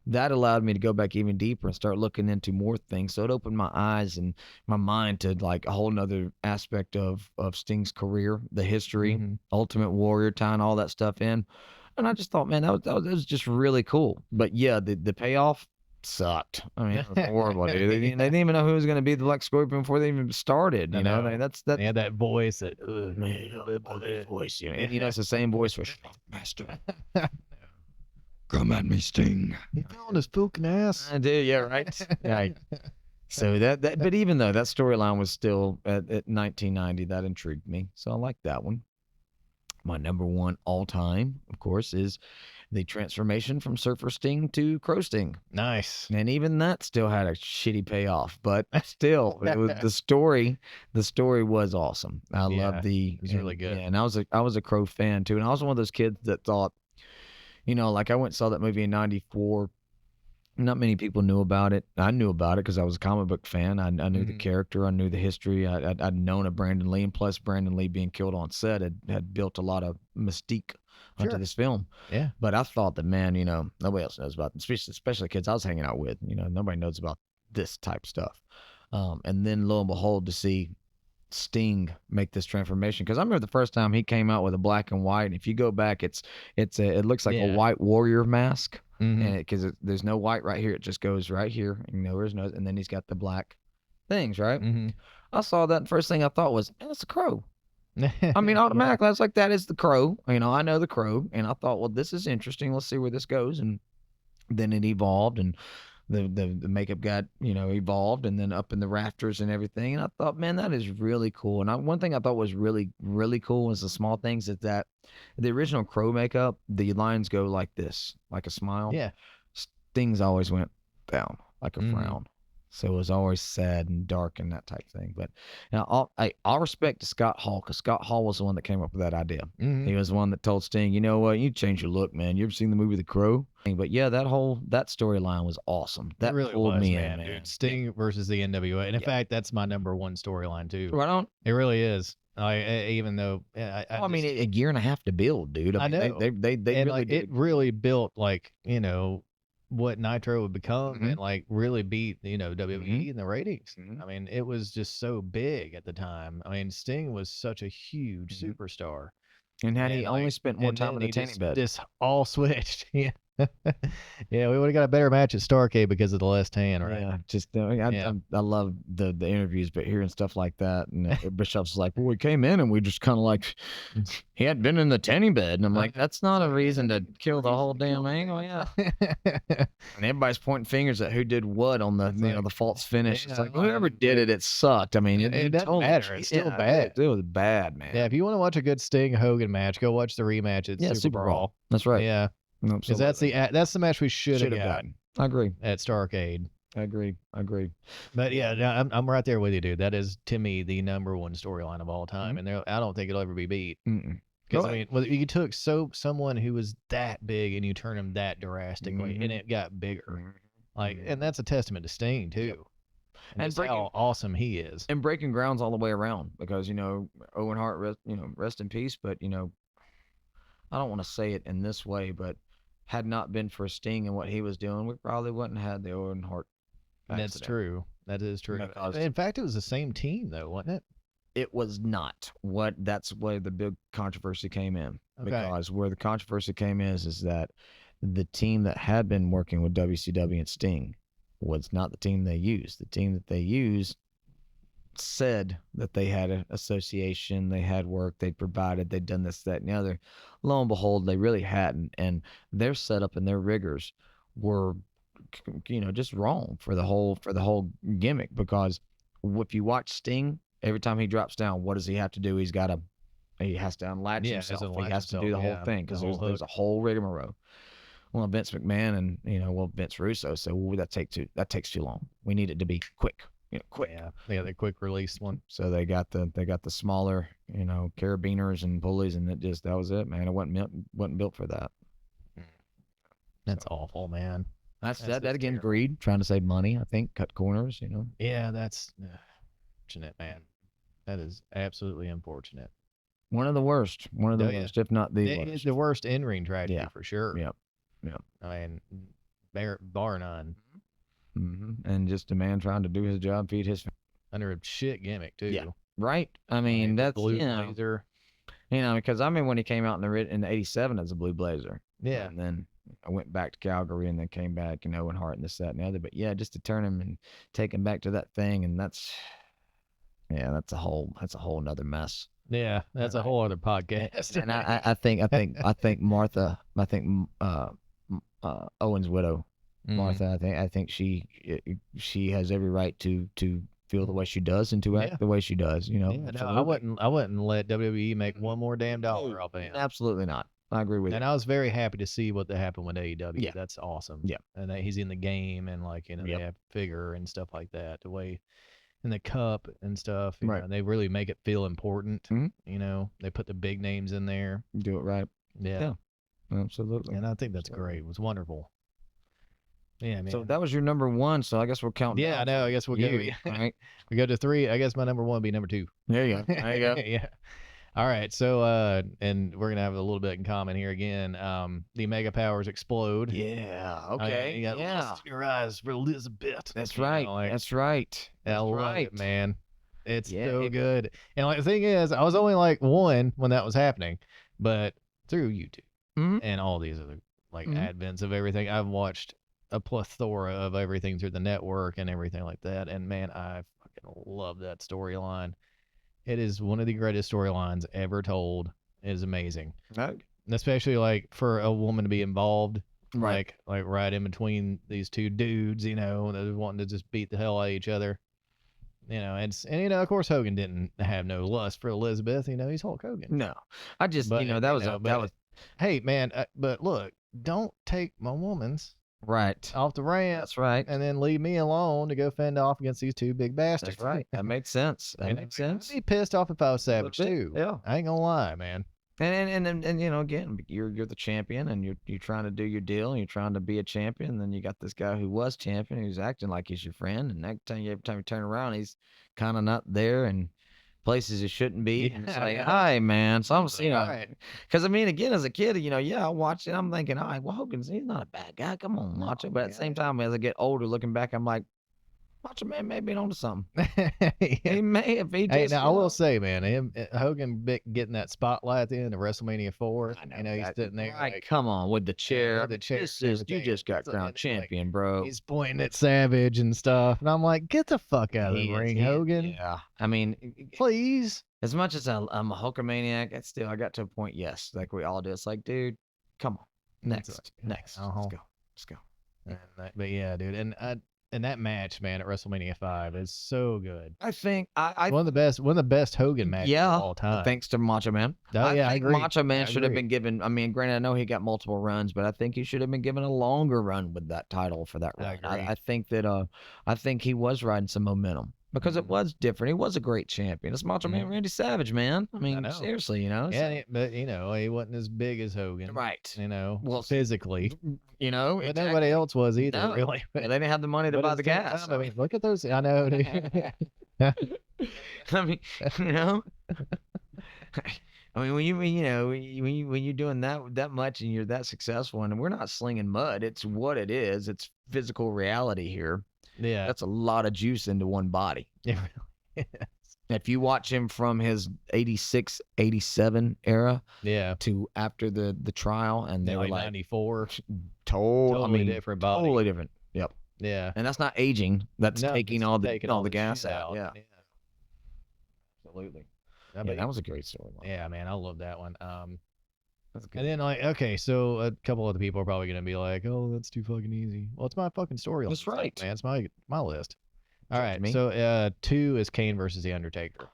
That allowed me to go back even deeper and start looking into more things. So it opened my eyes and my mind to like a whole nother aspect of Sting's career, the history, Mhm. Ultimate Warrior, tying all that stuff in. And I just thought, man, that was just really cool. But yeah, the payoff sucked. I mean, it was horrible, dude. They didn't even know who was going to be the Black Scorpion before they even started. I You know, know. I mean, that's They had that voice that voice. And it's the same voice for Master. Come at me, Sting. He fell on his fucking ass. I did, yeah, right. Right. So but even though that storyline was still at 1990, that intrigued me. So I like that one. My number 1 all time, of course, is the transformation from Surfer Sting to Crow Sting. Nice. And even that still had a shitty payoff, but still, it was the story. The story was awesome. I loved it was really good. Yeah, and I was a Crow fan too, and I was one of those kids that thought, like I went and saw that movie in '94, Not many people knew about it. I knew about it because I was a comic book fan. I knew the Mhm. character. I knew the history. I'd known of Brandon Lee, and plus Brandon Lee being killed on set had built a lot of mystique onto Sure. this film. Yeah. But I thought that, man, nobody else knows about, especially kids I was hanging out with. Nobody knows about this type stuff. And then lo and behold, to see Sting make this transformation, because I remember the first time he came out with a black and white. And if you go back, it looks like a Yeah. white warrior mask, Mhm. and because there's no white right here, it just goes right here, and there's no, and then he's got the black things, right? Mhm. I saw that, and first thing I thought was, that's a crow. I mean, Yeah. automatically, I was like, that is the crow. I know the crow, and I thought, well, this is interesting. Let's see where this goes, and then it evolved, and the makeup got evolved, and then up in the rafters and everything. And I thought, man, that is really cool. And one thing I thought was really really cool was the small things, is that the original crow makeup, the lines go like this, like a smile. Yeah. Things always went down like a Mhm. frown. So it was always sad and dark and that type thing. But now all respect to Scott Hall, because Scott Hall was the one that came up with that idea. Mhm. He was the one that told Sting, you know what, you change your look, man. You ever seen the movie The Crow? But yeah, that storyline was awesome. It That really pulled was, me in, man, man. dude. Sting versus the NWA, and in Yeah. fact, that's my number one storyline too. Right on. It really is. Even though I Oh, I mean, just a year and a half to build, dude. I I mean, know, they and really like it did. really built like what Nitro would become, Mm-hmm. and like really beat Mm-hmm. WWE in the ratings. Mm-hmm. I mean, it was just so big at the time. I mean, Sting was such a huge Mm-hmm. superstar, And had he and only like, spent more and time then in the he tanning just bed. just all switched. Yeah, yeah, we would have got a better match at Starcade because of the less tan, right? Yeah, just Yeah. I love the interviews, but hearing stuff like that, and Bishop's like, well, we came in and we just kind of like, he hadn't been in the tanning bed, and I'm like, that's not a reason to kill the whole damn angle, yeah. And everybody's pointing fingers at who did what on the It's like, the false finish. It's yeah, like whoever did like, it sucked. I mean, it you doesn't totally, matter. It's still yeah, bad. it was bad, Yeah, man. if you want to watch a good Sting Hogan match, go watch the rematch at Yeah, Super Super Brawl. Brawl. That's right. Yeah, because Absolutely. that's the match we should have Should have got gotten. I agree. at Starcade. I agree. I agree. But yeah, no, I'm right there with you, dude. That is to me the number one storyline of all time, Mhm. and I don't think it'll ever be beat. Mm-mm. Because Go I ahead. mean, well, you took someone who was that big and you turn him that drastically, and Mhm. it got bigger. Mhm. Like, and that's a testament to Sting Yep. too, and And just how awesome he is. breaking grounds all the way around, because Owen Hart, rest in peace. But I don't want to say it in this way, but had not been for Sting and what he was doing, we probably wouldn't have had the Owen Hart That's accident, true. That is true. because In fact, it was the same team though, wasn't it? it was not what. That's where the big controversy came in. Okay. Because where the controversy came is that the team that had been working with WCW and Sting was not the team they used. The team that they used said that they had an association, they had work, they'd provided, they'd done this, that, and the other. Lo and behold, they really hadn't, and their setup and their riggers were, just wrong for the whole gimmick. Because if you watch Sting, every time he drops down, what does he have to do? He has to unlatch Yeah, as himself. in He Latch has to himself. do the whole Yeah, thing, the because whole there's hook. a whole rigmarole. Well, Vince McMahon and Vince Russo said, well, that takes too long. We need it to be quick, quick. Yeah, they got the quick release one. So they got the smaller, carabiners and pulleys, and that was it, man. It wasn't built for that. That's So awful, man. that's That's that just again, terrible. greed, trying to save money. I think cut corners. Yeah, that's unfortunate, man. That is absolutely unfortunate. One of the Oh yeah, worst, if not the it's worst. the worst in ring tragedy Yeah, for sure. yep, yep. I mean, bar none. And just a man trying to do his job, feed his. Under a shit gimmick Yeah, too. right. I I mean, mean, the that's blue blazer. because I mean when he came out in the '87 as a Blue Blazer, Yeah, and then I went back to Calgary and then came back, Owen Hart and this, that, and the other. But yeah, just to turn him and take him back to that thing, and that's a whole nother mess. yeah. That's a Right. whole other podcast. And I think Martha, Owen's widow, Mhm. Martha, I think she has every right to feel the way she does and to Yeah. act the way she does. Yeah, no, Absolutely. I wouldn't let WWE make one more damn dollar off of him. Absolutely not. I agree with you. And I was very happy to see what happened with AEW. Yeah. That's awesome. Yeah. And that he's in the game, and like they Yep. have figure and stuff like that. The way in the cup and stuff, Right. they really make it feel important. Mhm. They put the big names in there. Do it right. Yeah. Yeah. Absolutely. And I think that's great. It was wonderful. Yeah, man. So that was your number one. So I guess we'll count. Yeah, I down know. from I guess we'll you, go. right? We go to 3. I guess my number 1 would be number 2. There you go. There you go. Yeah. All right. So, and we're gonna have a little bit in common here again. The mega powers explode. Yeah. Oh, yeah, Okay. you got Yeah. lust in your eyes for Elizabeth. That's You know, right. like, That's right. I That's love right. it, man. It's Yeah. so good. And like the thing is, I was only like 1 when that was happening, but through YouTube Mhm. and all these other like Mhm. advents of everything, I've watched a plethora of everything through the network and everything like that. And man, I fucking love that storyline. It is one of the greatest storylines ever told. It is amazing, No. especially like for a woman to be involved, Right. like right in between these two dudes, you know, that are wanting to just beat the hell out of each other. You know, and you know, of course, Hogan didn't have no lust for Elizabeth. You know, he's Hulk Hogan. No. I just, But that was know, that was hey, man, but look, don't take my woman's right. off the ramp That's right. and then leave me alone to go fend off against these 2 big bastards. That's right. That makes sense. That You know, makes I'd sense. be pissed off if I was Savage bit, too. yeah. I ain't gonna lie, man. And again, you're the champion, and you're trying to do your deal, and you're trying to be a champion. And then you got this guy who was champion, who's acting like he's your friend, and every time you turn around, he's kind of not there, and places he shouldn't be. And it's like, Yeah. hi, man. So I'm, Right. because I mean, again, as a kid, yeah, I watched it. I'm thinking, all right, well, he's not a bad guy. Come on, No, Macho. But at the same yeah. time, as I get older, looking back, I'm like, Macho Man may be onto something. Yeah. He may, if he just. Hey, now I will say, man, Hogan getting that spotlight at the end of WrestleMania 4. I know, You know, he's that- sitting there right, like, come on with the chair. with the chair This and is you everything. just got It's like- crowned and then, like, champion, bro. he's pointing at Savage and stuff, and I'm like, get the fuck out of the He is- ring, he is- Hogan, Yeah, I mean, please. as much as I'm a Hulkamaniac, I got to a point. Yes, like we all do. It's like, dude, come on, It's next, like, next, uh-huh. let's go. But yeah, dude, and that match, man, at WrestleMania 5 is so good. I think I One of the best Hogan matches yeah, of all time. thanks to Macho Man. Oh, yeah, I think agree. Macho Man I should have agree. been given. I mean, granted, I know he got multiple runs, but I think he should have been given a longer run with that title for that I run. agree. I think that I think he was riding some momentum because it Mhm. was different. He was a great champion. It's Macho Man Mhm. Randy Savage, man. I mean, know. seriously, so- Yeah, but you know, he wasn't as big as Hogan, right. you know, Well, physically. You know, But exactly. nobody else was either, No. really. Yeah, they didn't have the money to But buy at the same gas. time, I mean, look at those. I know, dude. I mean, you know. I mean, when you're doing that much and you're that successful, and we're not slinging mud. It's what it is. It's physical reality here. Yeah. That's a lot of juice into one body. It really is. If you watch him from his 86, 87 era Yeah. to after the trial, and they Yeah, were like like 94. totally different body. totally different. Yep. Yeah. And that's not aging. That's No, taking it's all the taking all the gas shit out. Yeah. Yeah. Absolutely. Yeah, Yeah, that was a great storyline. yeah, man, I love that one. That's good. And then like, okay, so a couple other people are probably gonna be like, "Oh, that's too fucking easy." Well, it's my fucking storyline. That's stuff, right. man. It's my list. All Judge right, me. so 2 is Kane versus the Undertaker.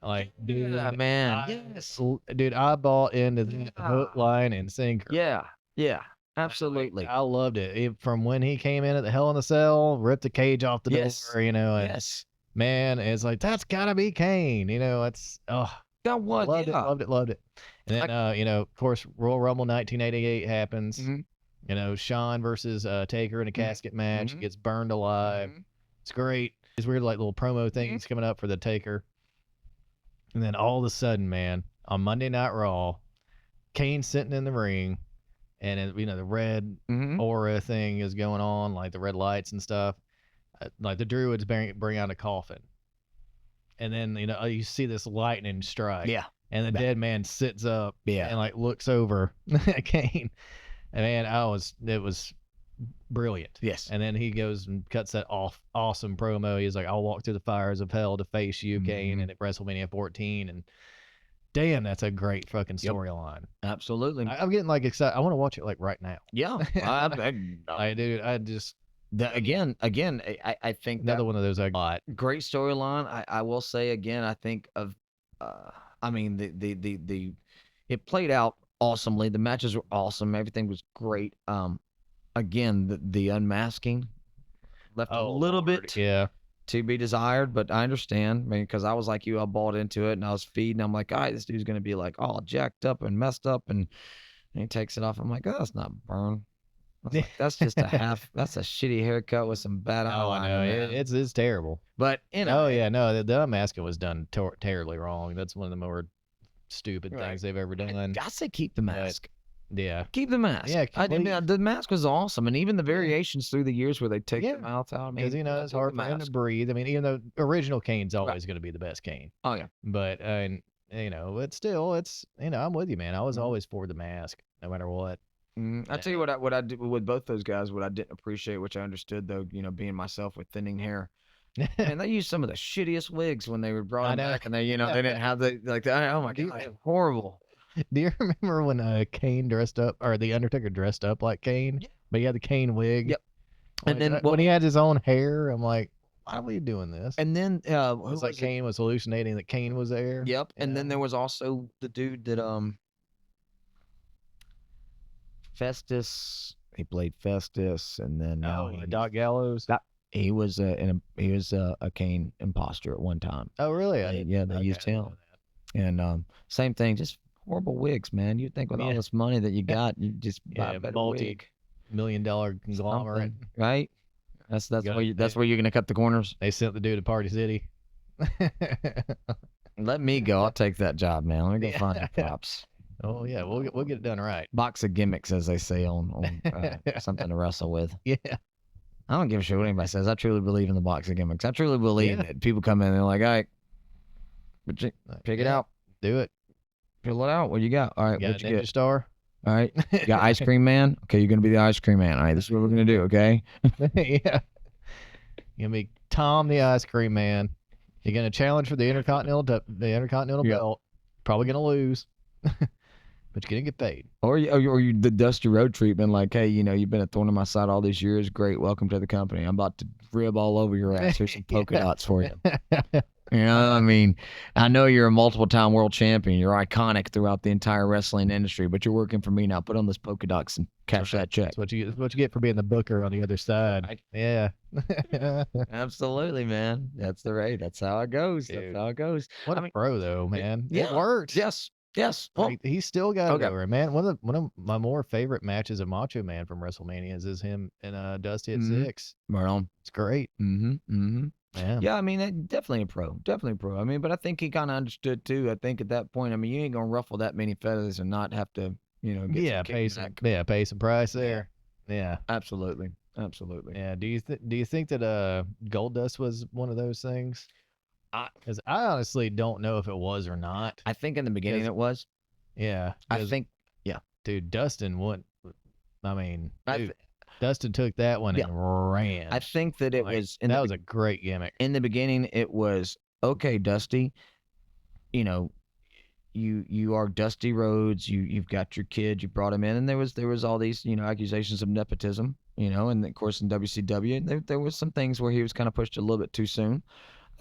Like, dude, Yeah, man. Yes. Dude, I bought into the hook, line, and sinker. Yeah. Yeah. Absolutely. I loved it. From when he came in at the Hell in a Cell, ripped the cage off the Yes. door, you know, and Yes. man, it's like that's gotta be Kane. You know, it's God, what? loved Yeah. it. And then you know, of course, Royal Rumble 1988 happens. Mhm. You know, Shawn versus Taker in a casket match. Mhm. Gets burned alive. Mhm. It's great. These weird like little promo things coming up for the Taker. And then all of a sudden, man, on Monday Night Raw, Kane's sitting in the ring, and you know the red Mhm. aura thing is going on, like the red lights and stuff. Like the Druids bring out a coffin, and then you know you see this lightning strike. Yeah. And the dead man sits up. Yeah. And like looks over at Kane. And man, it was brilliant. Yes. And then he goes and cuts that awesome promo. He's like, "I'll walk through the fires of hell to face you, Kane," Mhm. and at WrestleMania 14. And damn, that's a great fucking Yep. storyline. Absolutely. I'm getting like excited. I want to watch it like right now. Yeah. I do. I just Again, I think another one of those I got. great storyline. I will say again, I think of, I mean the it played out awesomely. The matches were awesome. Everything was great. Again, the unmasking left a little bit Yeah. to be desired, but I understand. I mean, because I was like you, I bought into it and I was feeding. I'm like, all right, this dude's gonna be like all jacked up and messed up, and he takes it off. I'm like, oh, that's not burn. I was like, that's just a half. That's a shitty haircut with some bad Oh, I know. eyeliner, man. It's terrible. But you know, Oh yeah, no, the unmasking was done terribly wrong. That's one of the more stupid right. things they've ever done. I say keep the But mask. yeah, Keep the mask. yeah, I mean, complete. the mask was awesome, and even the Yeah, variations through the years where they take yeah. the mouth out. I Because mean, it's take hard the for him to mask. breathe. I mean, even though original Kane's Right. always going to be the best Kane, Oh yeah. but but still, it's I'm with you, man. I was Mhm. always for the mask, no matter what. I tell you what I did with both those guys. What I didn't appreciate, which I understood though, being myself with thinning hair. Man, they used some of the shittiest wigs when they were brought I them know. back, and they didn't have oh my Do you, god, horrible. do you remember when Kane dressed up, or the Undertaker dressed up like Kane, Yeah. but he had the Kane wig? Yep. And then When he had his own hair, I'm like, why are we doing this? and then who It's like was it? Kane was hallucinating that Kane was there. Yep. And then there was also the dude that Festus. He played Festus, and then Doc Gallows. he was a Kane imposter at one time. Oh, really? They used him. And same thing, just horrible wigs, man. You'd think with all this money that you got, you just buy a better wig. multi-million-dollar conglomerate, Something, right? That's gotta- where you're gonna cut the corners. They sent the dude to Party City. Let me go. I'll take that job, man. Let me go find the props. Oh yeah, we'll get it done right. Box of gimmicks, as they say on something to wrestle with. Yeah, I don't give a shit what anybody says. I truly believe in the box of gimmicks. I truly believe Yeah. that people come in and they're like, all right, pick it Yeah, out. do it. Fill it out. What you got? All right, You got what a you Ninja get? Star. All right, you got ice cream man. Okay, you're gonna be the ice cream man. All right, this is what we're gonna do. Okay. Yeah, you're gonna be Tom the Ice Cream Man. You're gonna challenge for the Intercontinental Yeah. belt. Probably gonna lose, but you're gonna get paid. Or you the Dusty Road treatment, like, hey, you've been a thorn in my side all these years. Great, welcome to the company. I'm about to rib all over your ass. Here's some polka dots for you. I mean, I know you're a multiple-time world champion. You're iconic throughout the entire wrestling industry, but you're working for me now. Put on this polka dots and cash that check. That's what you get for being the booker on the other side. Right. Yeah. Absolutely, man. That's the right. That's how it goes. Dude. That's how it goes. What a pro though, man. yeah. It works. Yes. Well, Like, he's still got okay. it over, man. One of my more favorite matches of Macho Man from WrestleMania is him and Dusty at 6. right on. It's great. Yeah. Yeah, I mean, definitely a pro. Definitely a pro. I mean, but I think he kind of understood too. I think at that point, I mean, you ain't gonna ruffle that many feathers and not have to, get some Pay some price there. Yeah. Absolutely. Absolutely. Yeah. Do you think that Goldust was one of those things? Because I honestly don't know if it was or not. I think in the beginning it was. Yeah. I think, dude, Dustin went. I mean, I dude, th- Dustin took that one Yeah. and ran. I think that it Like, was that was a great gimmick. in the beginning. It was okay, Dusty. You are Dusty Rhodes. You've got your kid. You brought him in, and there was all these accusations of nepotism. And of course in WCW there was some things where he was kind of pushed a little bit too soon.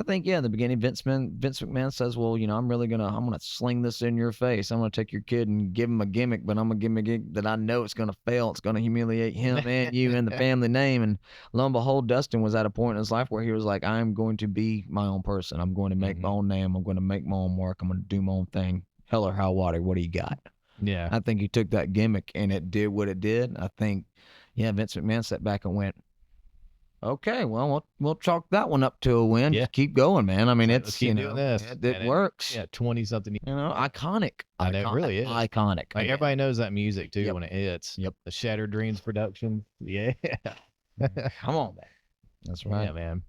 I think in the beginning Vince McMahon says, well, I'm gonna sling this in your face. I'm gonna take your kid and give him a gimmick, but I'm gonna give him a gimmick that I know it's gonna fail. It's gonna humiliate him and you and the family name. And lo and behold, Dustin was at a point in his life where he was like, I'm going to be my own person. I'm going to make my own name. I'm going to make my own mark. I'm going to do my own thing. Hell or high water. What do you got? Yeah. I think he took that gimmick and it did what it did. I think, Vince McMahon sat back and went, okay, well, we'll chalk that one up to a win. Yeah. Just keep going, man. I mean, Let's it's keep doing this. It works. Yeah, 20-something. Iconic. I know, it really is. Iconic. Like, everybody knows that music too Yep. when it hits. Yep. The Shattered Dreams production. Yeah. Come on, man. That's right. Yeah, man.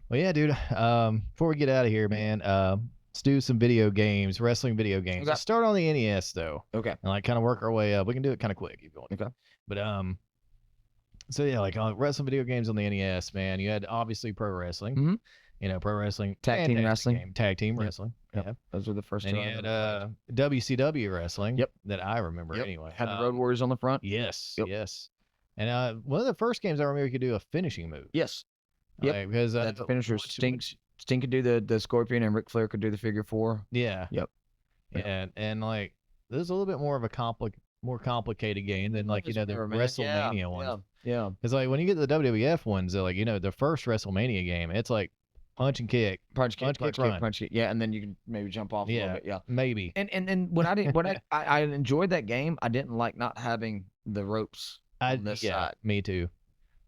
Well, yeah, dude. Before we get out of here, man, let's do some video games, wrestling video games. Okay. Let's start on the NES though, Okay. and like kind of work our way up. We can do it kind of quick. Keep going. Okay. But so yeah, like wrestling video games on the NES, man. You had obviously pro wrestling. Mhm. Pro wrestling, Tag team fantastic wrestling. game. Tag team Yep. wrestling. Yep. Yeah. Those were the first And two. you I had remember. WCW wrestling. Yep. That I remember Yep. anyway. Had the Road Warriors on the front. Yes. Yep. Yes. And one of the first games I remember you could do a finishing move. Yes. Yep. Like, because That the finisher Sting could do the Scorpion and Ric Flair could do the figure 4. Yeah. Yep. And like this is a little bit more of a more complicated game than like the WrestleMania ones. Yeah. Because like when you get to the WWF ones, like the first WrestleMania game, it's like punch and kick, Punch kick, run. punch kick. Yeah, and then you can maybe jump off a little bit. Yeah. maybe. And when I didn't I enjoyed that game, I didn't like not having the ropes. on this yeah, side. me too.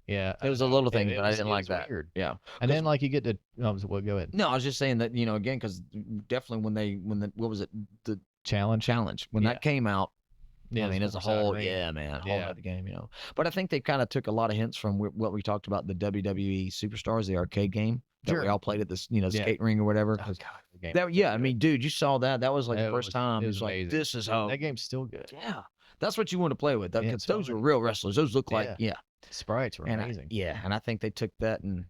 Yeah, It was a no, little thing, it but I was didn't like that. weird. Yeah, And because then like you get to well, go ahead. no, I was just saying that again because definitely when the what was it, the Challenge. challenge, when Yeah. that came out. Yeah, I it's mean, as a 4-side whole, ring. yeah, man, a whole Yeah. nother game, But I think they kind of took a lot of hints from what we talked about, the WWE Superstars, the arcade game that we Sure. all played at this, Yeah. skate ring or whatever. Oh 'Cause god, the game that, was so yeah, I good. mean, dude, you saw that. That was like the first time. It It was was like, amazing. this is how, That game's still good. yeah, that's what you want to play with. Yeah, Because it's those were fun. real wrestlers. Those look like, Yeah. yeah. Sprites were And amazing. and I think they took that and,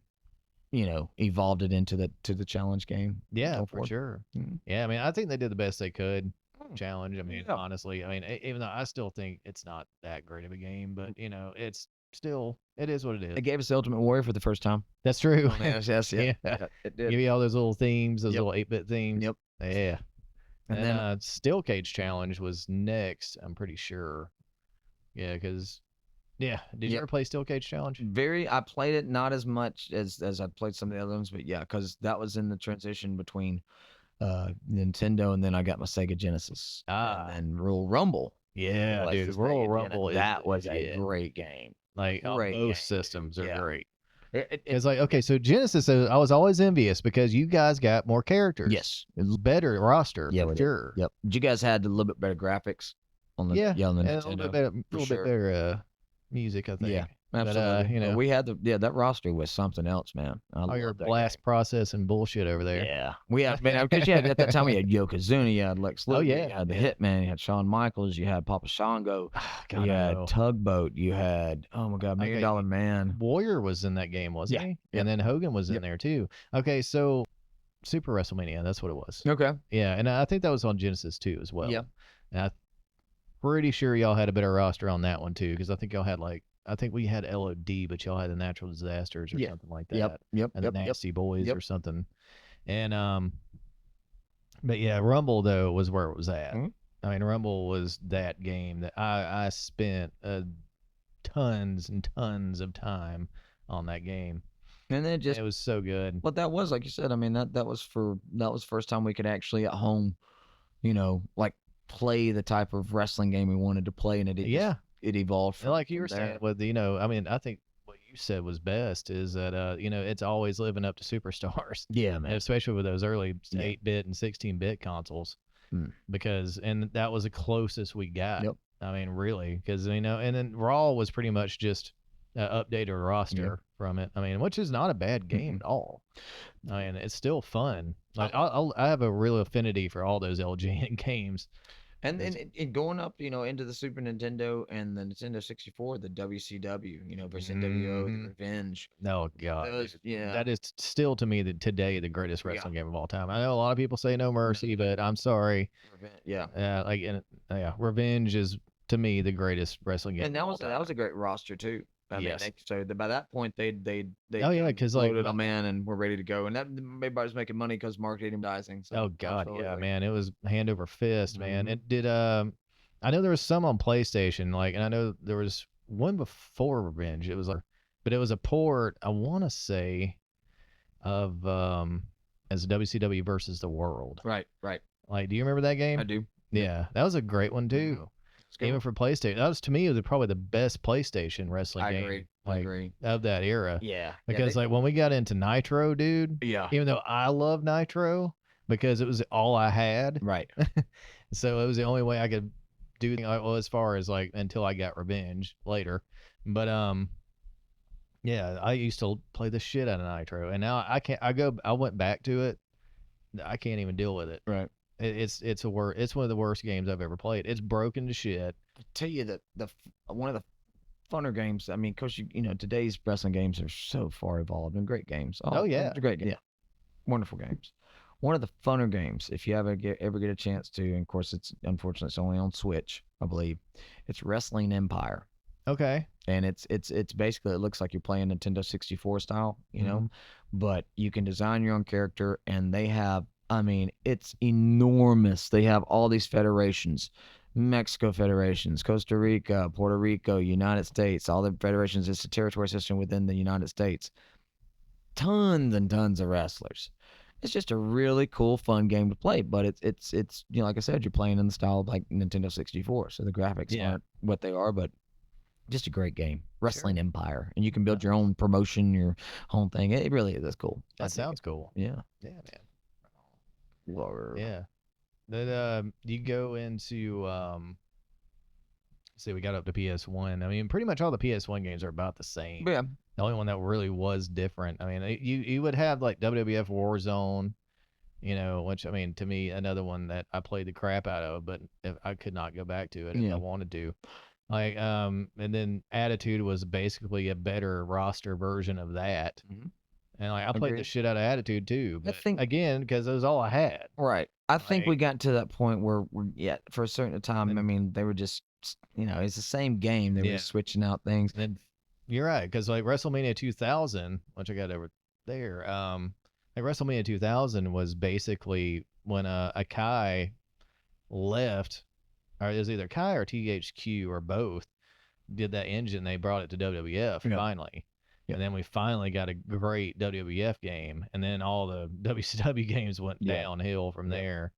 evolved it into the challenge game. Yeah, Go for forth. sure. Mhm. Yeah, I mean, I think they did the best they could. Challenge. I mean, Yeah. honestly, I mean, even though I still think it's not that great of a game, but it's still it is what it is. It gave us the Ultimate Warrior for the first time. That's true. On the NSS, yeah. Yeah. It did. Give you all those little themes, those Yep. little 8-bit themes. Yep. Yeah. And And then Steel Cage Challenge was next, I'm pretty sure. Yeah, because did you Yep. ever play Steel Cage Challenge? I played it not as much as I played some of the other ones, but yeah, because that was in the transition between Nintendo and then I got my Sega Genesis. Ah. And then Royal Rumble. Yeah, was dude. the Royal Sega Rumble Genesis. That was a yeah. great game. Like Great both game, systems dude. are Yeah. great. It, It's like, okay, so Genesis, I was always envious because you guys got more characters. yes. Better roster, Yeah, for we did. sure. Yep. You guys had a little bit better graphics on the Yeah, on the and Nintendo. a little bit better, sure. better music, I think. Yeah, But, absolutely. We had that roster was something else, man. I all your loved that blast game. process and bullshit over there. Yeah, we had, man, because at that time we had Yokozuna, you had Lex Luger, yeah, you had the yeah. Hitman, you had Shawn Michaels, you had Papa Shango, God, you I had know. Tugboat, you had, oh my God, Million Okay, Dollar Man. Warrior was in that game, wasn't Yeah, he? yep. And then Hogan was in Yep. there too. Okay, so Super WrestleMania, that's what it was. Okay. Yeah, and I think that was on Genesis too as well. Yeah. And I'm pretty sure y'all had a better roster on that one too, because I think y'all had I think we had LOD, but y'all had the Natural Disasters or Yeah. something like that. Yep. And the Nasty Boys Yep. or something. And but yeah, Rumble though was where it was at. Mhm. I mean, Rumble was that game that I spent tons and tons of time on that game. And then just It was so good. what that was, like you said, I mean that was the first time we could actually at home, like play the type of wrestling game we wanted to play, and it evolved And like you from were saying there. with I mean, I think what you said was best is that it's always living up to Superstars. Yeah, man. Especially with those early Yeah. 8-bit and 16-bit consoles. Hmm. Because and that was the closest we got. Yep. I mean, really, because and then Raw was pretty much just updated roster from it. I mean, which is not a bad game at all. I mean, it's still fun. Like I have a real affinity for all those LGN games. And going up, into the Super Nintendo and the Nintendo 64, the WCW, versus NWO, the Revenge. Oh God, Those, yeah. that is still to me today the greatest wrestling game of all time. I know a lot of people say No Mercy, but I'm sorry. Yeah. Revenge is to me the greatest wrestling game. And that was a great roster too. I mean, so by that point they oh yeah, because like loaded them in and we're ready to go, and that everybody's making money because merchandising. So, oh God, absolutely. yeah, man, it was hand over fist, man. It did. I know there was some on PlayStation, and I know there was one before Revenge. It was but it was a port. I want to say of as WCW versus the World. Right. Like, do you remember that game? I do. Yeah, that was a great one too. Even for PlayStation, that was to me probably the best PlayStation wrestling game. I agree. Of that era. Yeah. Because when we got into Nitro, dude. Yeah. Even though I love Nitro because it was all I had. Right. So it was the only way I could do as far as until I got Revenge later. But yeah, I used to play the shit out of Nitro, and now I can't. I went back to it. I can't even deal with it. Right. It's one of the worst games I've ever played. It's broken to shit. I tell you that one of the funner games. I mean, because today's wrestling games are so far evolved and great games. Oh yeah, they're great games. Yeah, wonderful games. One of the funner games, if you ever get a chance to, and of course it's unfortunately it's only on Switch, I believe. It's Wrestling Empire. Okay. And it's basically, it looks like you're playing Nintendo 64 style, but you can design your own character, and they have, I mean, it's enormous. They have all these federations, Mexico federations, Costa Rica, Puerto Rico, United States, all the federations. It's a territory system within the United States. Tons and tons of wrestlers. It's just a really cool, fun game to play, but it's like I said, you're playing in the style of like Nintendo 64, so the graphics aren't what they are, but Just a great game. Sure. Wrestling Empire, and you can build your Nice. own promotion, your own thing. It really is. That's cool. I That dig it. sounds cool. Yeah. Yeah, man. Lord. Yeah. Then you go into see, we got up to PS1. I mean, pretty much all the PS1 games are about the same. But yeah. The only one that really was different. I mean, you would have like WWF Warzone, which I mean, to me, another one that I played the crap out of, but if I could not go back to it if I Yeah. wanted to. Like, and then Attitude was basically a better roster version of that. Mhm. And like, I played the Agreed. shit out of Attitude too, I but think again, because it was all I had. right. I think we Like, got to that point where we're yeah, for a certain time. I and mean, they were just it's the same game. They were yeah, just switching out things. and then you're right, because like WrestleMania 2000, which I got over there, like WrestleMania 2000 was basically when Akai left, or it was either Kai or THQ or both did that engine. They brought it to WWF Yep. finally. Yep. And then we finally got a great WWF game, and then all the WCW games went Yeah. downhill from Yep. there.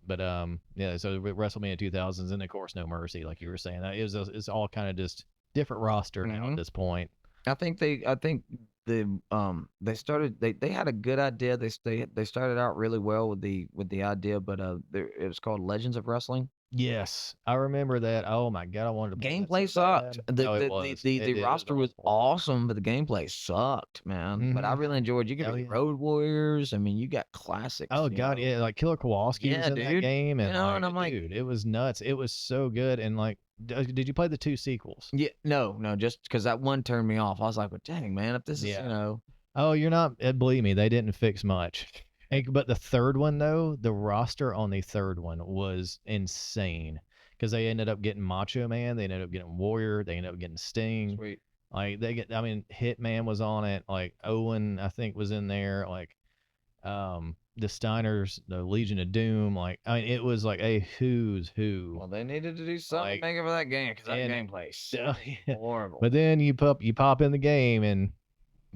But yeah. So with WrestleMania 2000s, and of course No Mercy, like you were saying, it's all kind of just different roster now at Mhm. this point. I think they started they had a good idea. They started out really well with the idea, but it was called Legends of Wrestling. Yes, I remember that. Oh my god, I wanted to play that Gameplay so sucked. bad. Oh, it was. The It was roster was awful. awesome, but the gameplay sucked, man. But I Mm-hmm. really enjoyed. You could Oh be yeah. Road Warriors. I mean, you got classics. Oh god, yeah, like Killer Kowalski was Yeah, in that dude. game, and like, And I'm like, dude, it was nuts. It was so good, and like, did you play the two sequels? yeah, no, just because that one turned me off. I was like, well, dang, man, if this is, Yeah. you know, Oh, you're not. Believe me, they didn't fix much. But the third one though, the roster on the third one was insane because they ended up getting Macho Man, they ended up getting Warrior, they ended up getting Sting. sweet. Like I mean, Hitman was on it. Like Owen, I think was in there. Like the Steiners, the Legion of Doom. Like I mean, it was like a who's who. Well, they needed to do something to Like make it for that game because that and gameplay sucked. Horrible. but then you pop in the game and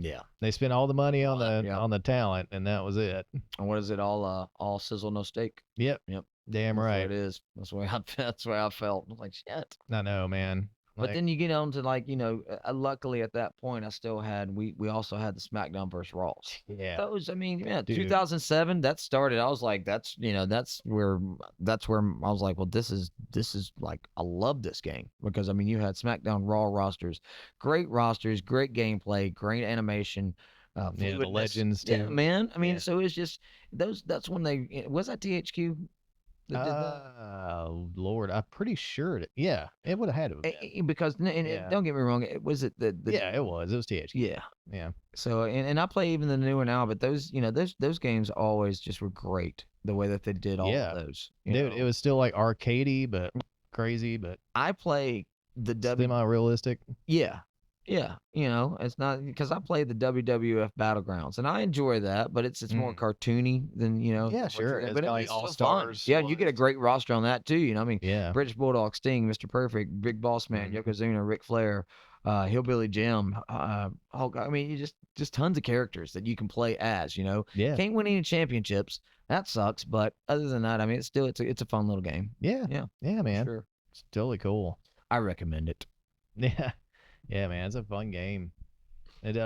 Yeah. they spent all the money on Well, the yeah. on the talent, and that was it. And what is it? All sizzle, no steak. Yep, Yep. damn That's what right. it is. That's the way I that's the way I felt. I was like, shit. I know, man. But Like, then you get on to like, luckily at that point I still had we also had the SmackDown versus Raws. yeah, Those, I mean, yeah, dude. 2007 that started. I was like, that's where I was like, well, this is like I love this game because I mean, you had SmackDown Raw rosters, great gameplay, great animation, Yeah, the fluidness. legends Yeah, too. man. I mean, Yeah. so it's just those. That's when they was that THQ that did that. Lord, I'm pretty sure. Yeah, it would have had to have been. Because Yeah, don't get me wrong, it was it the yeah, it was. It was THQ. yeah. Yeah, So and I play even the newer now, but those those games always just were great the way that they did all of yeah, those. dude. It was still like arcadey, but crazy, but I play the semi-realistic. yeah. Yeah, it's not because I play the WWF Battlegrounds and I enjoy that, but it's more Mm. cartoony than Yeah, what sure. you're It's but kind of like it's All still fun. Stars Yeah, and you get a was. great roster on that too. I mean, Yeah. British Bulldog, Sting, Mr. Perfect, Big Boss Man, Mhm. Yokozuna, Ric Flair, Hillbilly Jim, Hulk. I mean, you just tons of characters that you can play as. Yeah. Can't win any championships. That sucks, but other than that, I mean, it's a fun little game. Yeah. Yeah, Yeah, man. sure. It's totally cool. I recommend it. Yeah. Yeah, man. It's a fun game. It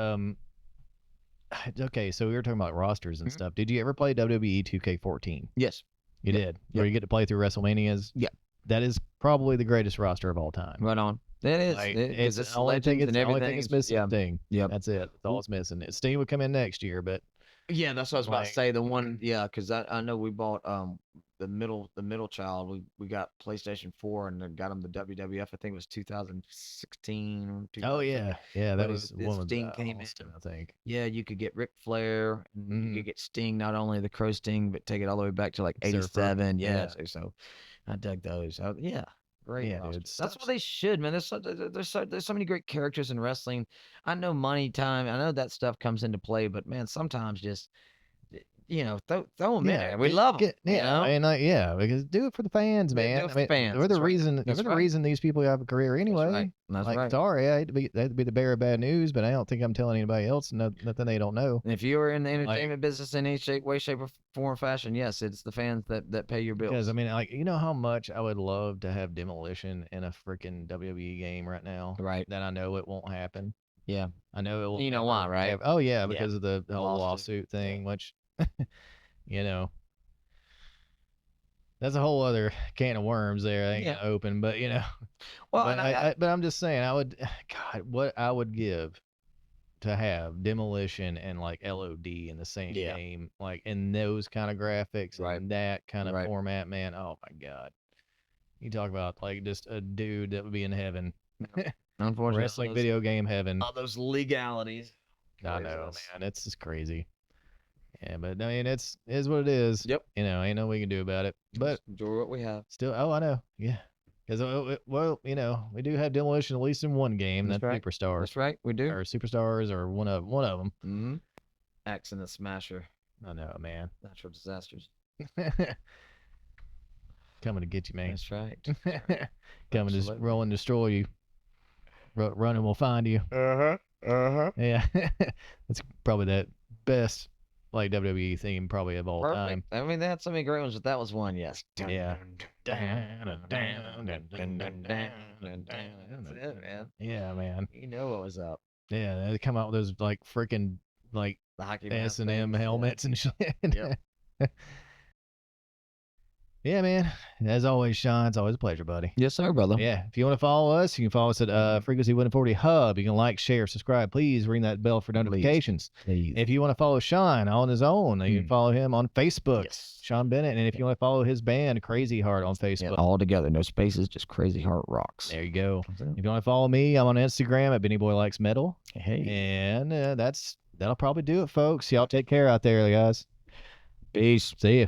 okay, so we were talking about rosters and Mhm. stuff. Did you ever play WWE 2K14? Yes. You Yep. did. Yep. Where you get to play through WrestleManias? Yep. That is probably the greatest roster of all time. Right on. It is. Like Because it's it's the only thing legends it's and the only everything. thing it's missing Yeah. Sting. Yep. That's it. That's all it's missing. Sting would come in next year, but Yeah, that's what I was about to like say. The one, yeah, because I know we bought the middle child. We got PlayStation 4 and then got him the WWF. I think it was 2016 or oh 2017. yeah. Yeah, that But was this one with Sting came in. Austin, I think. Yeah, you could get Ric Flair and you Mhm. could get Sting, not only the Crow Sting, but take it all the way back to like Surfer. 87. Yeah, Yeah. so I dug those. Yeah. Great Yeah, dude. roster. That's what they should, man. There's so many great characters in wrestling. I know money time. I know that stuff comes into play, but man, sometimes just throw them in there. We love them. Yeah, and because do it for the fans, man. Do it for the fans. You're the That's right. reason. That's You're the right. reason these people have a career anyway. That's like, right. sorry, I hate to be the bearer of bad news, but I don't think I'm telling anybody else nothing they don't know. And if you are in the entertainment business in any way, shape, or form, or fashion, yes, it's the fans that pay your bills. Because I mean, like, you know how much I would love to have Demolition in a freaking WWE game right now. Right. That I know it won't happen. Yeah. I know it will. You know why, right? Oh yeah, because of the whole lawsuit thing, Yeah. which, that's a whole other can of worms there. I ain't gonna open, but Well, but I'm just saying, I would, God, what I would give to have Demolition and like LOD in the same game, like in those kind of graphics and that kind of format, man. Oh my God, you talk about like just a dude that would be in heaven. Unfortunately, wrestling video game heaven. All those legalities. I know, man. It's just crazy. Yeah, but I mean, is what it is. Yep. Ain't no we can do about it. But enjoy what we have. Still, I know. Yeah. Because, well, we do have Demolition at least in one game. That's right. Superstars. That's right. We do. Or Superstars or one of them. Mm-hmm. Accident Smasher. I know, man. Natural disasters. Coming to get you, man. That's right. Coming to roll and destroy you. Run and we'll find you. Yeah. That's probably that best like WWE theme probably of all time. I mean, they had so many great ones, but that was one, yes. Yeah. That's it, man. Yeah, man. You know what was up. Yeah, they come out with those like freaking like the hockey S&M helmets and shit. Yep. Yeah, man. As always, Sean, it's always a pleasure, buddy. Yes, sir, brother. Yeah. If you want to follow us, you can follow us at Frequency 140 Hub. You can like, share, subscribe. Please ring that bell for notifications. Please. If you want to follow Sean on his own, you can follow him on Facebook, Sean Bennett. And if you want to follow his band, Crazy Heart, on Facebook. All together, no spaces, just Crazy Heart Rocks. There you go. If you want to follow me, I'm on Instagram at Bennyboy Likes Metal. Hey. And that'll probably do it, folks. Y'all take care out there, guys. Peace. See ya.